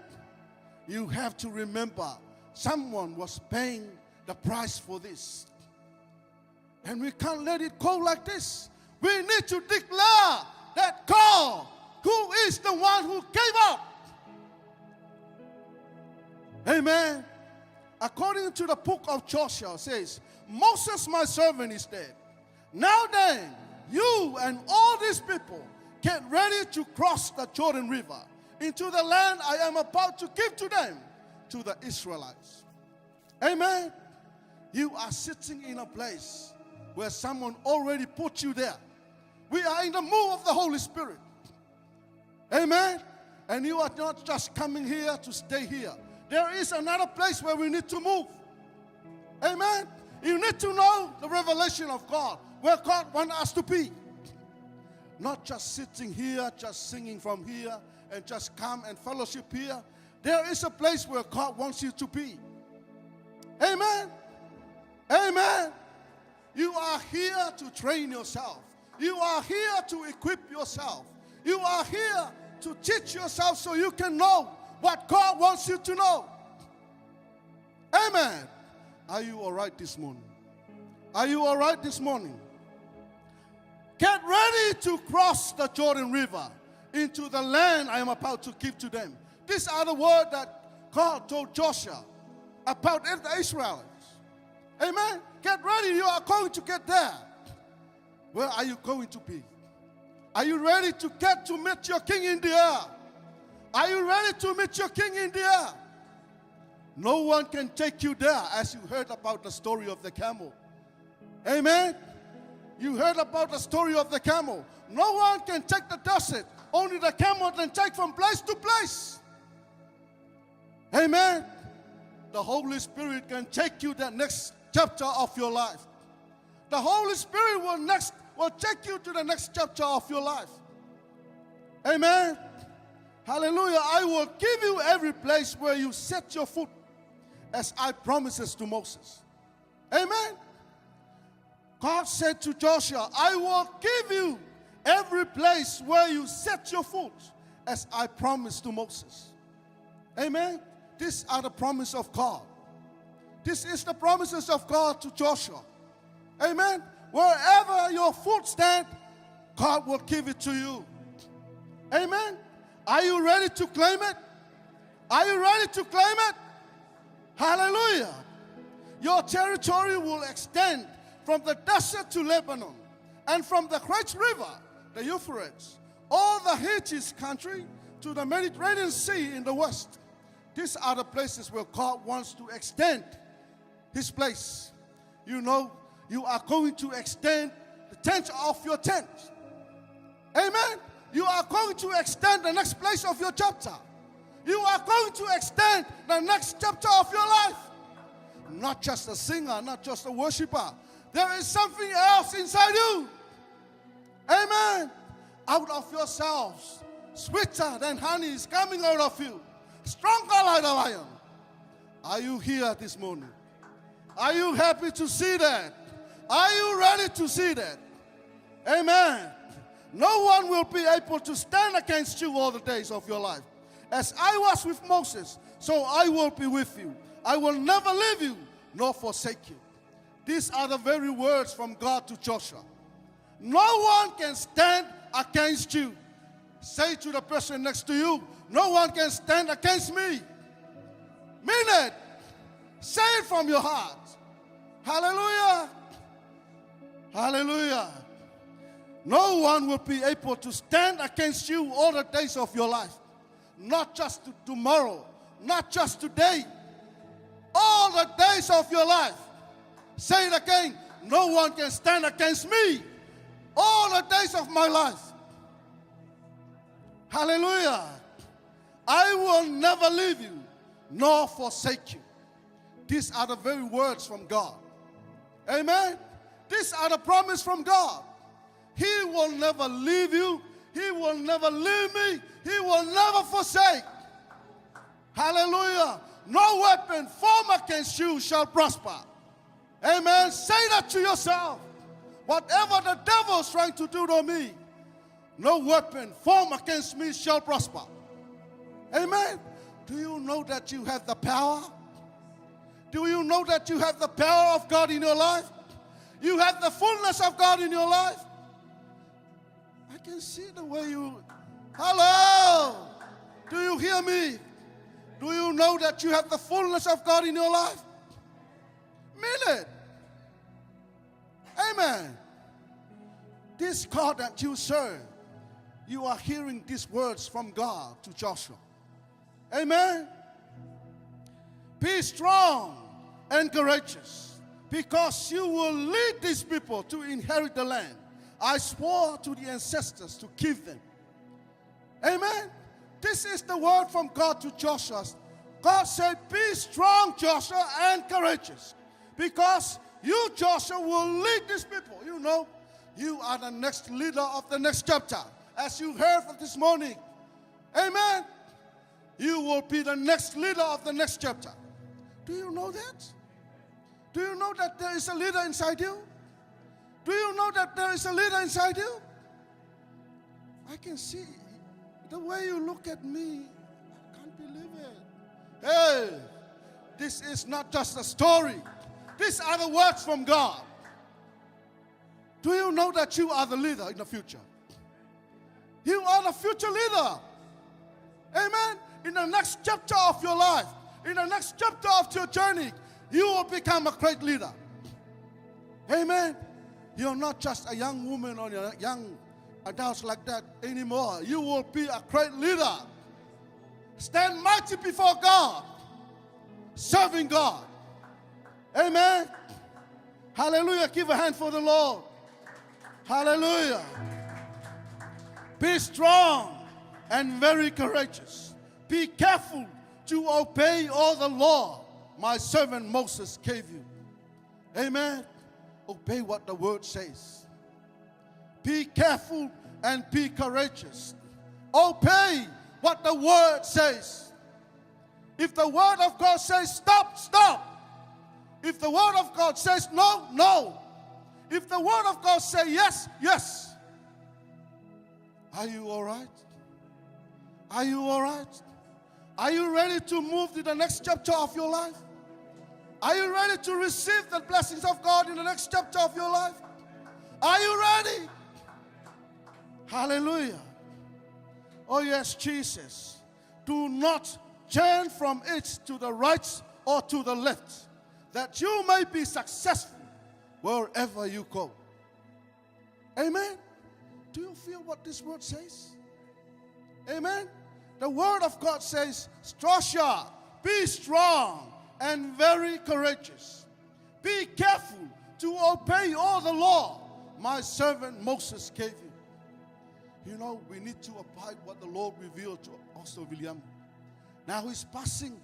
You have to remember someone was paying the price for this. And we can't let it go like this. We need to declare that God, who is the one who gave up. Amen. According to the book of Joshua, says, Moses, my servant, is dead. Now then, you and all these people get ready to cross the Jordan River into the land I am about to give to them, to the Israelites. Amen. You are sitting in a place where someone already put you there. We are in the move of the Holy Spirit. Amen. And you are not just coming here to stay here. There is another place where we need to move. Amen. You need to know the revelation of God, where God wants us to be. Not just sitting here, just singing from here, and just come and fellowship here. There is a place where God wants you to be. Amen. Amen. You are here to train yourself. You are here to equip yourself. You are here to teach yourself so you can know what God wants you to know. Amen. Are you all right this morning? Are you all right this morning? Get ready to cross the Jordan River into the land I am about to give to them. These are the words that God told Joshua about the Israelites. Amen. Get ready. You are going to get there. Where are you going to be? Are you ready to get to meet your king in the air? Are you ready to meet your king in the air? No one can take you there, as you heard about the story of the camel. Amen. You heard about the story of the camel. No one can take the desert. Only the camel can take from place to place. Amen. The Holy Spirit can take you the next chapter of your life. The Holy Spirit will take you to the next chapter of your life. Amen. Hallelujah. I will give you every place where you set your foot, as I promised to Moses. Amen. God said to Joshua, I will give you every place where you set your foot, as I promised to Moses. Amen. These are the promises of God. This is the promises of God to Joshua. Amen. Wherever your foot stands, God will give it to you. Amen. Are you ready to claim it? Are you ready to claim it? Hallelujah. Your territory will extend from the desert to Lebanon, and from the great river, the Euphrates, all the Hittites country to the Mediterranean Sea in the west. These are the places where God wants to extend His place. You know, you are going to extend the tent of your tent. Amen. You are going to extend the next place of your chapter. You are going to extend the next chapter of your life. Not just a singer, not just a worshiper. There is something else inside you. Amen. Out of yourselves, sweeter than honey is coming out of you. Stronger like a lion. Are you here this morning? Are you happy to see that? Are you ready to see that? Amen. No one will be able to stand against you all the days of your life. As I was with Moses, so I will be with you. I will never leave you nor forsake you. These are the very words from God to Joshua. No one can stand against you. Say to the person next to you, no one can stand against me. Mean it. Say it from your heart. Hallelujah. Hallelujah. No one will be able to stand against you all the days of your life. Not just tomorrow, not just today. All the days of your life. Say it again. No one can stand against me all the days of my life. Hallelujah. I will never leave you nor forsake you. These are the very words from God. Amen. These are the promise from God. He will never leave you. He will never leave me. He will never forsake. Hallelujah. No weapon formed against you shall prosper. Amen. Say that to yourself. Whatever the devil is trying to do to me, no weapon formed against me shall prosper. Amen. Do you know that you have the power? Do you know that you have the power of God in your life? You have the fullness of God in your life? I can see the way you... Hello! Do you hear me? Do you know that you have the fullness of God in your life? Mean it. Amen. This God that you serve, you are hearing these words from God to Joshua. Amen. Be strong and courageous, because you will lead these people to inherit the land I swore to the ancestors to give them. Amen. This is the word from God to Joshua. God said, be strong, Joshua, and courageous, because you, Joshua, will lead these people. You know, you are the next leader of the next chapter. As you heard from this morning. Amen. You will be the next leader of the next chapter. Do you know that? Do you know that there is a leader inside you? Do you know that there is a leader inside you? I can see the way you look at me. I can't believe it. Hey, this is not just a story. These are the words from God. Do you know that you are the leader in the future? You are the future leader. Amen. In the next chapter of your life, in the next chapter of your journey, you will become a great leader. Amen. You're not just a young woman or a young adult like that anymore. You will be a great leader. Stand mighty before God, serving God. Amen. Hallelujah. Give a hand for the Lord. Hallelujah. Be strong and very courageous. Be careful to obey all the law my servant Moses gave you. Amen. Obey what the word says. Be careful and be courageous. Obey what the word says. If the word of God says stop, stop. If the word of God says no, no. If the word of God says yes, yes. Are you all right? Are you all right? Are you ready to move to the next chapter of your life? Are you ready to receive the blessings of God in the next chapter of your life? Are you ready? Hallelujah. Oh yes, Jesus. Do not turn from it to the right or to the left, that you may be successful wherever you go. Amen. Do you feel what this word says? Amen. The word of God says, Joshua, be strong and very courageous. Be careful to obey all the law my servant Moses gave you. You know, we need to abide what the Lord revealed to Apostle William. Now he's passing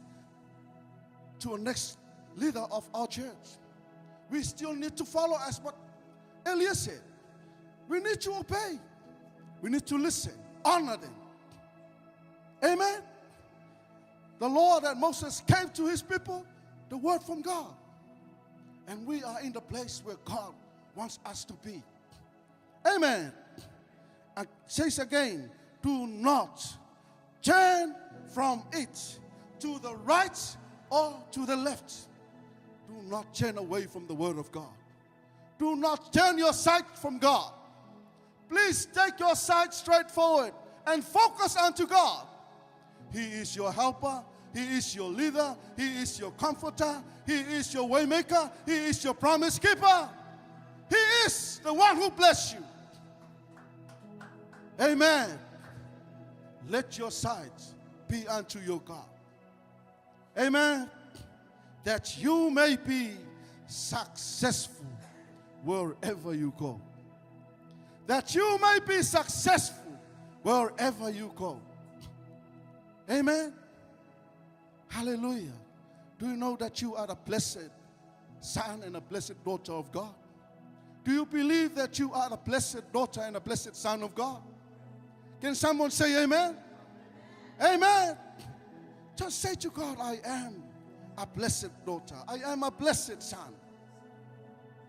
to a next leader of our church. We still need to follow as what Elias said. We need to obey. We need to listen, honor them. Amen. The law that Moses gave to his people, the word from God. And we are in the place where God wants us to be. Amen. And says again, do not turn from it to the right or to the left. Do not turn away from the word of God. Do not turn your sight from God. Please take your sight straight forward and focus unto God. He is your helper. He is your leader. He is your comforter. He is your waymaker. He is your promise keeper. He is the one who bless you. Amen. Let your sight be unto your God. Amen. That you may be successful wherever you go. That you may be successful wherever you go. Amen. Hallelujah. Do you know that you are a blessed son and a blessed daughter of God? Do you believe that you are a blessed daughter and a blessed son of God? Can someone say amen? Amen. Just say to God, I am a blessed daughter. I am a blessed son.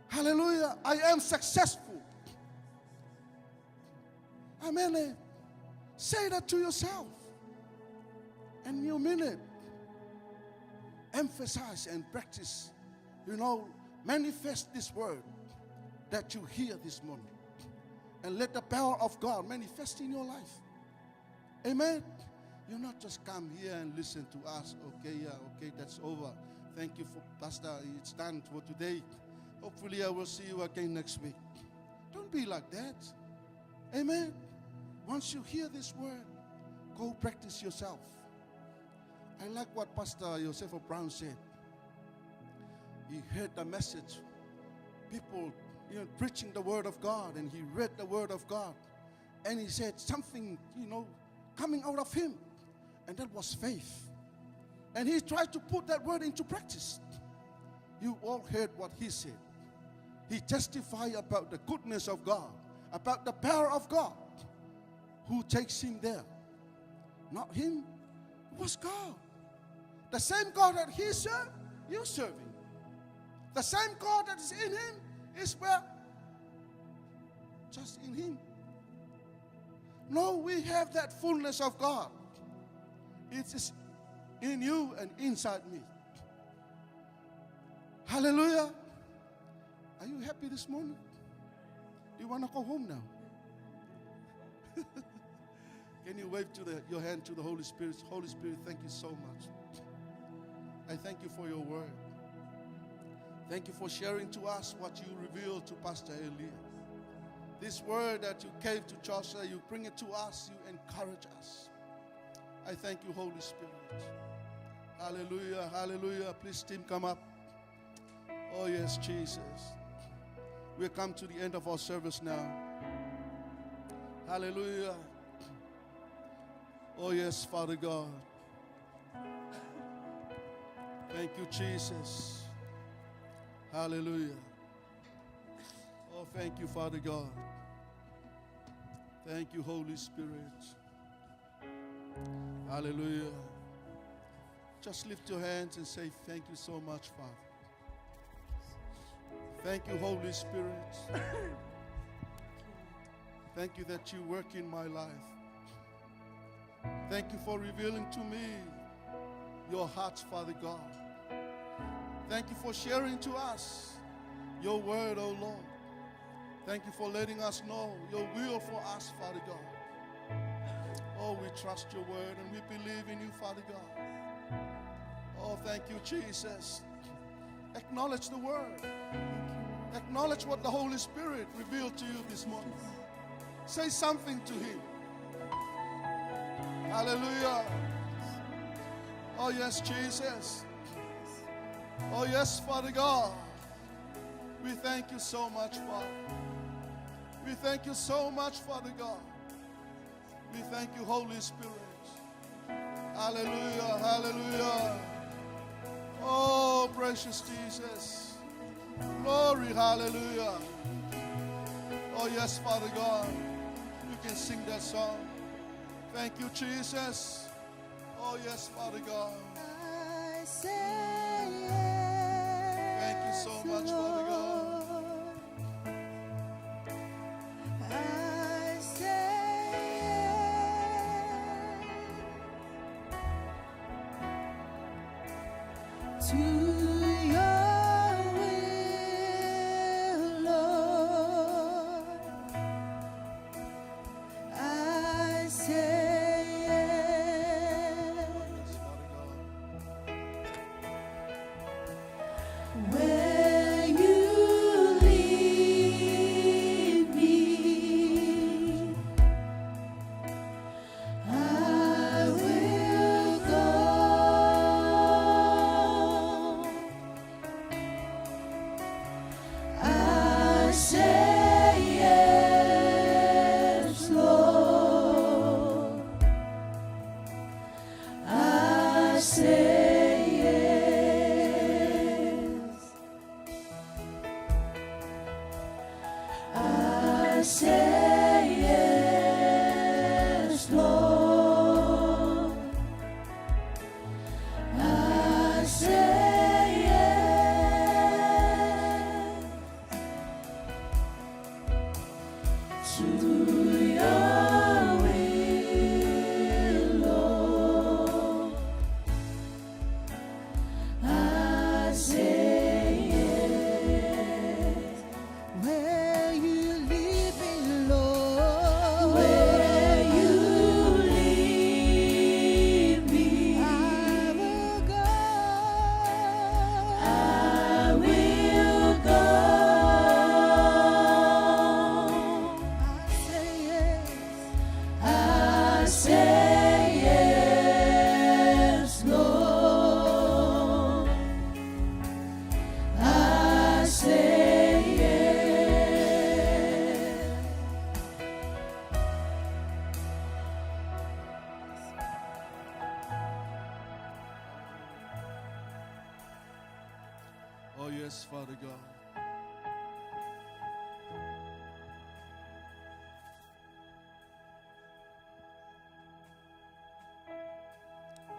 Hallelujah. I am successful. Amen. Say that to yourself. And you mean it. Emphasize and practice. You know, manifest this word that you hear this morning. And let the power of God manifest in your life. Amen. You not just come here and listen to us. Okay, yeah, okay, that's over. Thank you for Pastor. It's done for today. Hopefully I will see you again next week. Don't be like that. Amen. Once you hear this word, go practice yourself. I like what Pastor Joseph Brown said. He heard the message. People, preaching the word of God, and he read the word of God. And he said something, coming out of him. And that was faith. And he tried to put that word into practice. You all heard what he said. He testified about the goodness of God, about the power of God. Who takes him there? Not him. It was God. The same God that he served, you serve him. The same God that is in him is where? Just in him. No, we have that fullness of God. It is in you and inside me. Hallelujah. Are you happy this morning? Do you want to go home now? Can you wave your hand to the Holy Spirit? Holy Spirit, thank you so much. I thank you for your word. Thank you for sharing to us what you revealed to Pastor Elia. This word that you gave to Joshua, you bring it to us, you encourage us. I thank you, Holy Spirit. Hallelujah, hallelujah. Please, team, come up. Oh, yes, Jesus. We've come to the end of our service now. Hallelujah. Oh, yes, Father God. Thank you, Jesus. Hallelujah. Oh, thank you, Father God. Thank you, Holy Spirit. Hallelujah. Just lift your hands and say, thank you so much, Father. Thank you, Holy Spirit. Thank you that you work in my life. Thank you for revealing to me your heart, Father God. Thank you for sharing to us your word, oh Lord. Thank you for letting us know your will for us, Father God. Oh, we trust your word and we believe in you, Father God. Oh, thank you, Jesus. Acknowledge the word. Acknowledge what the Holy Spirit revealed to you this morning. Say something to him. Hallelujah. Oh, yes, Jesus. Oh, yes, Father God. We thank you so much, Father. We thank you so much, Father God. We thank you, Holy Spirit. Hallelujah, hallelujah. Oh, precious Jesus. Glory, hallelujah. Oh, yes, Father God. You can sing that song. Thank you, Jesus. Oh, yes, Father God. I say yes, Thank you so much, Father God. I say yes to your will, Lord. I say yes. Yes, Father God. Where you lead me, I will go. I say yes, Lord. I say yes. I say yes, Lord. I say yes to your will, Lord. I say yes. Where you lead me, Lord. Where you lead me, I will go. I will go. I say yes. I say yes, Lord. I say yes. Oh, yes, Father God.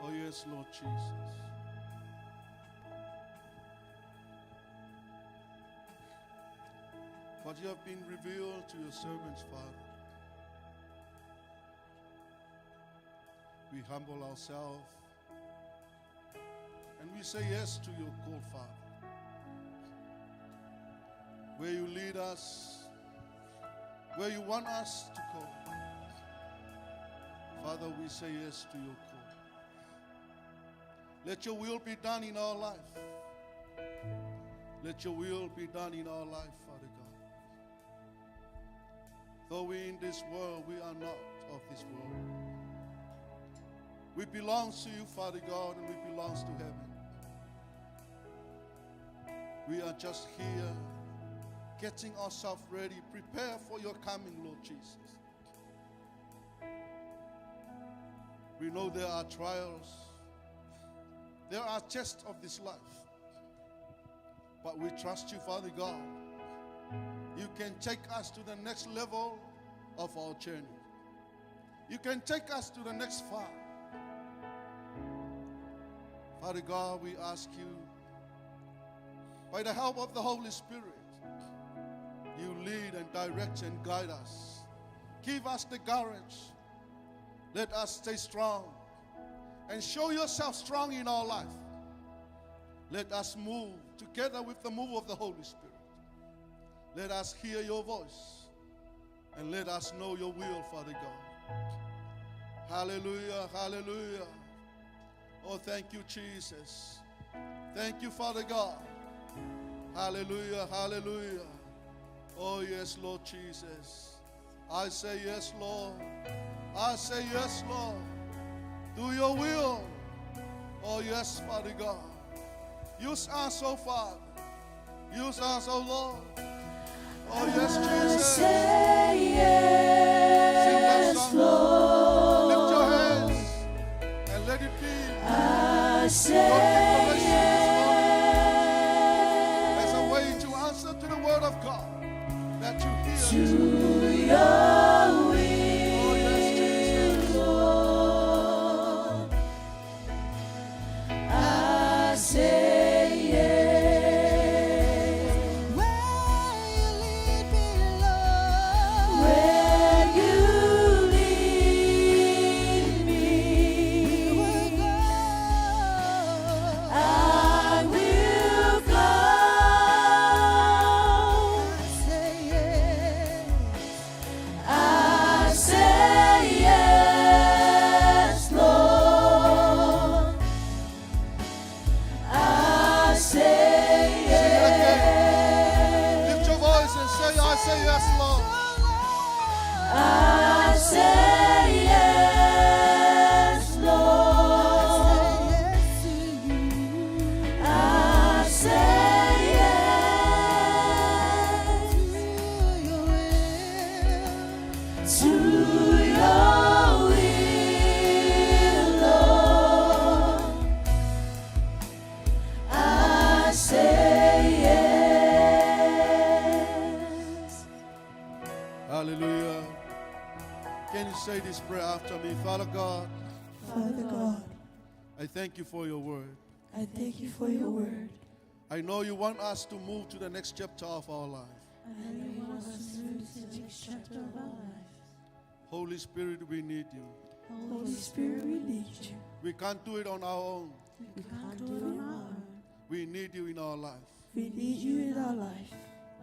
Oh, yes, Lord Jesus. What you have been revealed to your servants, Father. We humble ourselves and we say yes to your call, Father. Where you lead us, where you want us to go. Father, we say yes to your call. Let your will be done in our life. Let your will be done in our life, Father God. Though we're in this world, we are not of this world. We belong to you, Father God, and we belong to heaven. We are just here getting ourselves ready, prepare for your coming, Lord Jesus. We know there are trials. There are tests of this life. But we trust you, Father God. You can take us to the next level of our journey. You can take us to the next far. Father God, we ask you, by the help of the Holy Spirit, you lead and direct and guide us. Give us the courage. Let us stay strong and show yourself strong in our life. Let us move together with the move of the Holy Spirit. Let us hear your voice and let us know your will, Father God. Hallelujah, hallelujah. Oh, thank you, Jesus. Thank you, Father God. Hallelujah, hallelujah. Oh, yes, Lord Jesus. I say yes, Lord. I say yes, Lord. Do your will. Oh, yes, Father God. Use us, oh Father. Use us, oh Lord. Oh, yes, Jesus. Say Sing that yes, song. Lord. Lift your hands and let it be I your say declaration yes as a way to answer to the word of God that you hear. to your Oh, will, yes, Jesus. Lord. I say yes. Where you lead me, Lord. Where you lead me, We will go. I will go. I say yes. I say yes, Lord. I say Sing it again. yes. Lift your voice and say, I say yes, Lord. I say yes, Lord. Yes to you. I say yes To your will. to your will, Lord. I say yes. Hallelujah. Can you say this prayer after me? Father God, Father God, I thank you for your word. I thank you for your word. I know you want us to move to the next chapter of our life. And you want us to move to the next chapter of our life. Holy Spirit, we need you. Holy Spirit, we need you. We can't do it on our own. We can't do it on our own. We need you in our life. We need you in our life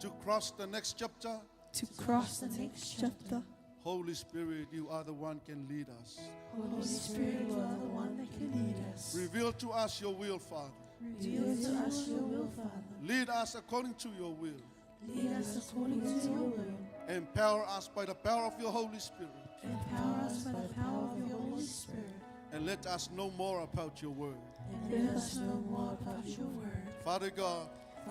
To cross the next chapter, to cross the next chapter. Holy Spirit, you are the one can lead us. Holy Spirit, you are the one that can lead us. Reveal to us your will, Father. Reveal to us your will, Father. Lead us according to your will. Lead us according to your will. Empower us by the power of your Holy Spirit. Empower us by the power of your Holy Spirit. And let us know more about your word. And let us know more about your word. Father God,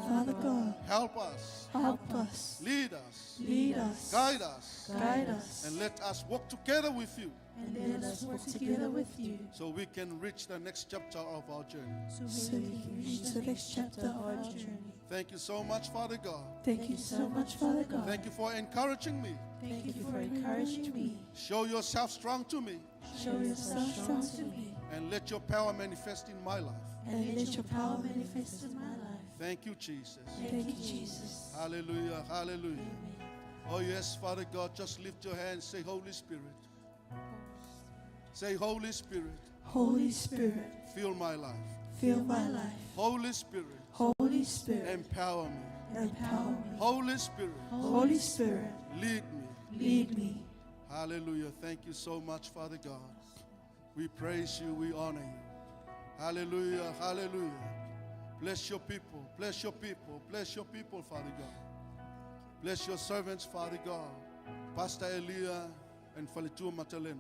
Father God, help us, help us, lead us, lead us, guide us, guide us, and let us walk together with you And let us work together with you so we can reach the next chapter of our journey. so we can reach the next chapter of our journey. Thank you so much, Father God. Thank you so much, Father God. Thank you for encouraging me. Thank you for encouraging me. Show yourself strong to me Show yourself strong to me. and let your power manifest in my life. And let your power manifest in my life. Thank you, Jesus. Thank you, Jesus. Hallelujah, hallelujah. Oh, yes, Father God, just lift your hands. Say, Holy Spirit. Say, Holy Spirit, Holy Spirit, fill my life. fill my life. Holy Spirit, Holy Spirit, empower me. empower me. Holy Spirit, Holy Spirit, lead me. lead me. Hallelujah. Thank you so much, Father God. We praise you. We honor you. Hallelujah. Hallelujah. Bless your people. Bless your people. Bless your people, Father God. Bless your servants, Father God. Pastor Elia and Falitu Matalena.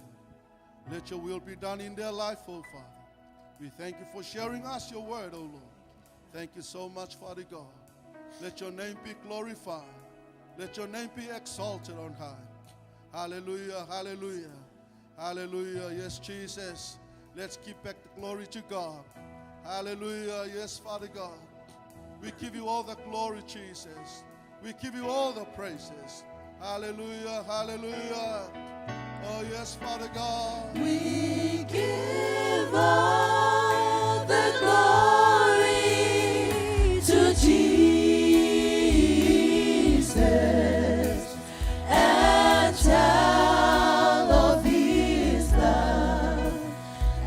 Let your will be done in their life, oh Father. We thank you for sharing us your word, oh Lord. Thank you so much, Father God. Let your name be glorified. Let your name be exalted on high. Hallelujah, hallelujah, hallelujah. Yes, Jesus. Let's give back the glory to God. Hallelujah. Yes, Father God. We give you all the glory, Jesus. We give you all the praises. Hallelujah. Hallelujah. Oh, yes, Father God. We give all the glory to Jesus and tell of His love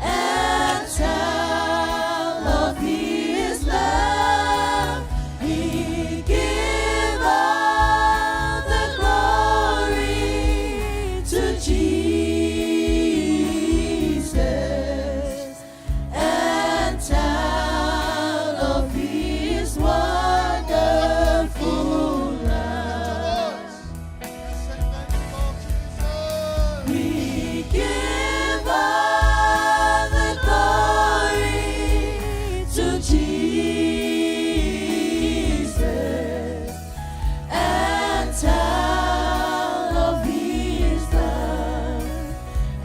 and tell of His love. We give all the glory to Jesus and tell of His wonderful love. We give all the glory to Jesus and tell of His love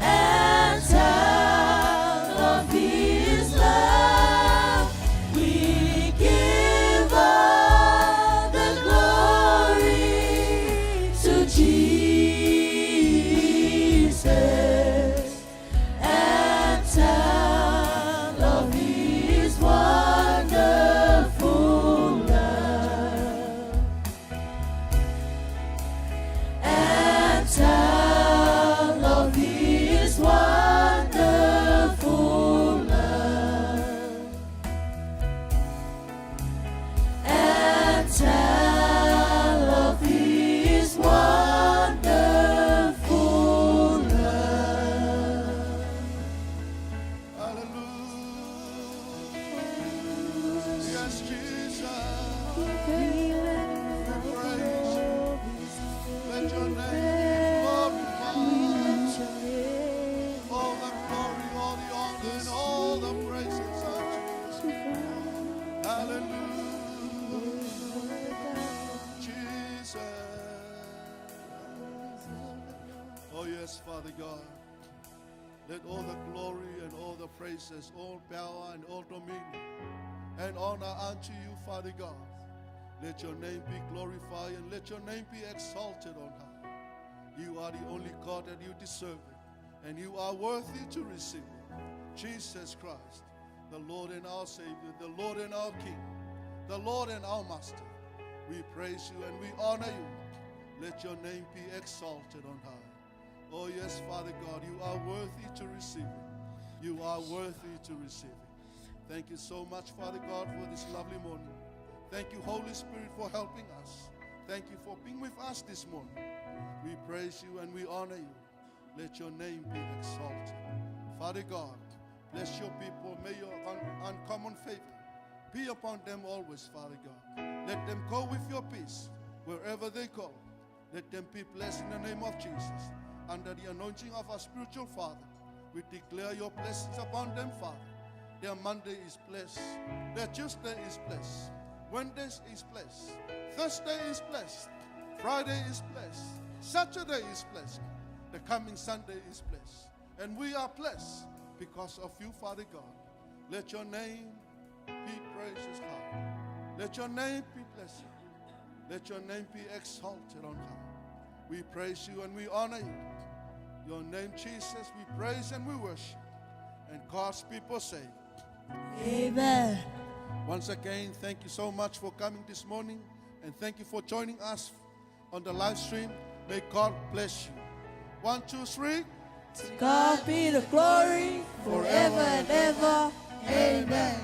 and tell of His love. We give all the glory to Jesus and tell of His wonderful love and tell of His wonderful love and tell of His wonderful love. Hallelujah. Yes, Jesus. We praise you. Let your name be glorified. All the glory, all the honor, and all the praises are Jesus. Hallelujah. Jesus. Oh, yes, Father God. Let all the glory and all the praises, all power and all dominion and honor unto you, Father God. Let your name be glorified and let your name be exalted on high. You are the only God that you deserve it, and you are worthy to receive it. Jesus Christ, the Lord and our Savior, the Lord and our King, the Lord and our Master. We praise you and we honor you. Let your name be exalted on high. Oh yes, Father God, you are worthy to receive it. You are worthy to receive it. Thank you so much, Father God, for this lovely morning. Thank you, Holy Spirit, for helping us. Thank you for being with us this morning. We praise you and we honor you. Let your name be exalted. Father God, bless your people. May your uncommon favor be upon them always, Father God. Let them go with your peace wherever they go. Let them be blessed in the name of Jesus. Under the anointing of our spiritual Father, we declare your blessings upon them, Father. Their Monday is blessed. Their Tuesday is blessed. Wednesday is blessed. Thursday is blessed. Friday is blessed. Saturday is blessed. The coming Sunday is blessed. And we are blessed because of you, Father God. Let your name be praised high. Let your name be blessed. Let your name be exalted on high. We praise you and we honor you. Your name, Jesus, we praise and we worship. And God's people say, Amen. once again, thank you so much for coming this morning. And thank you for joining us on the live stream. May God bless you. 1, 2, 3. To God be the glory forever and ever. Amen.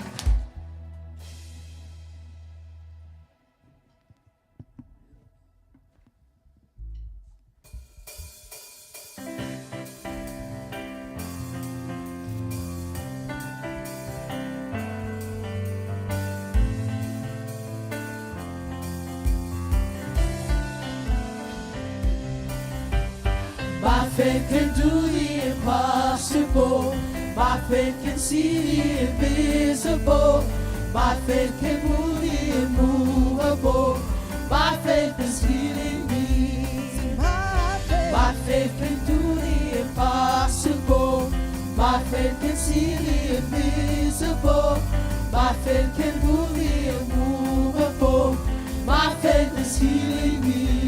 My faith can do the impossible. My faith can see the invisible. My faith can move the immovable. My faith is leading me. My faith can do the impossible. My faith can see the invisible. My faith can move the immovable. My faith is healing me.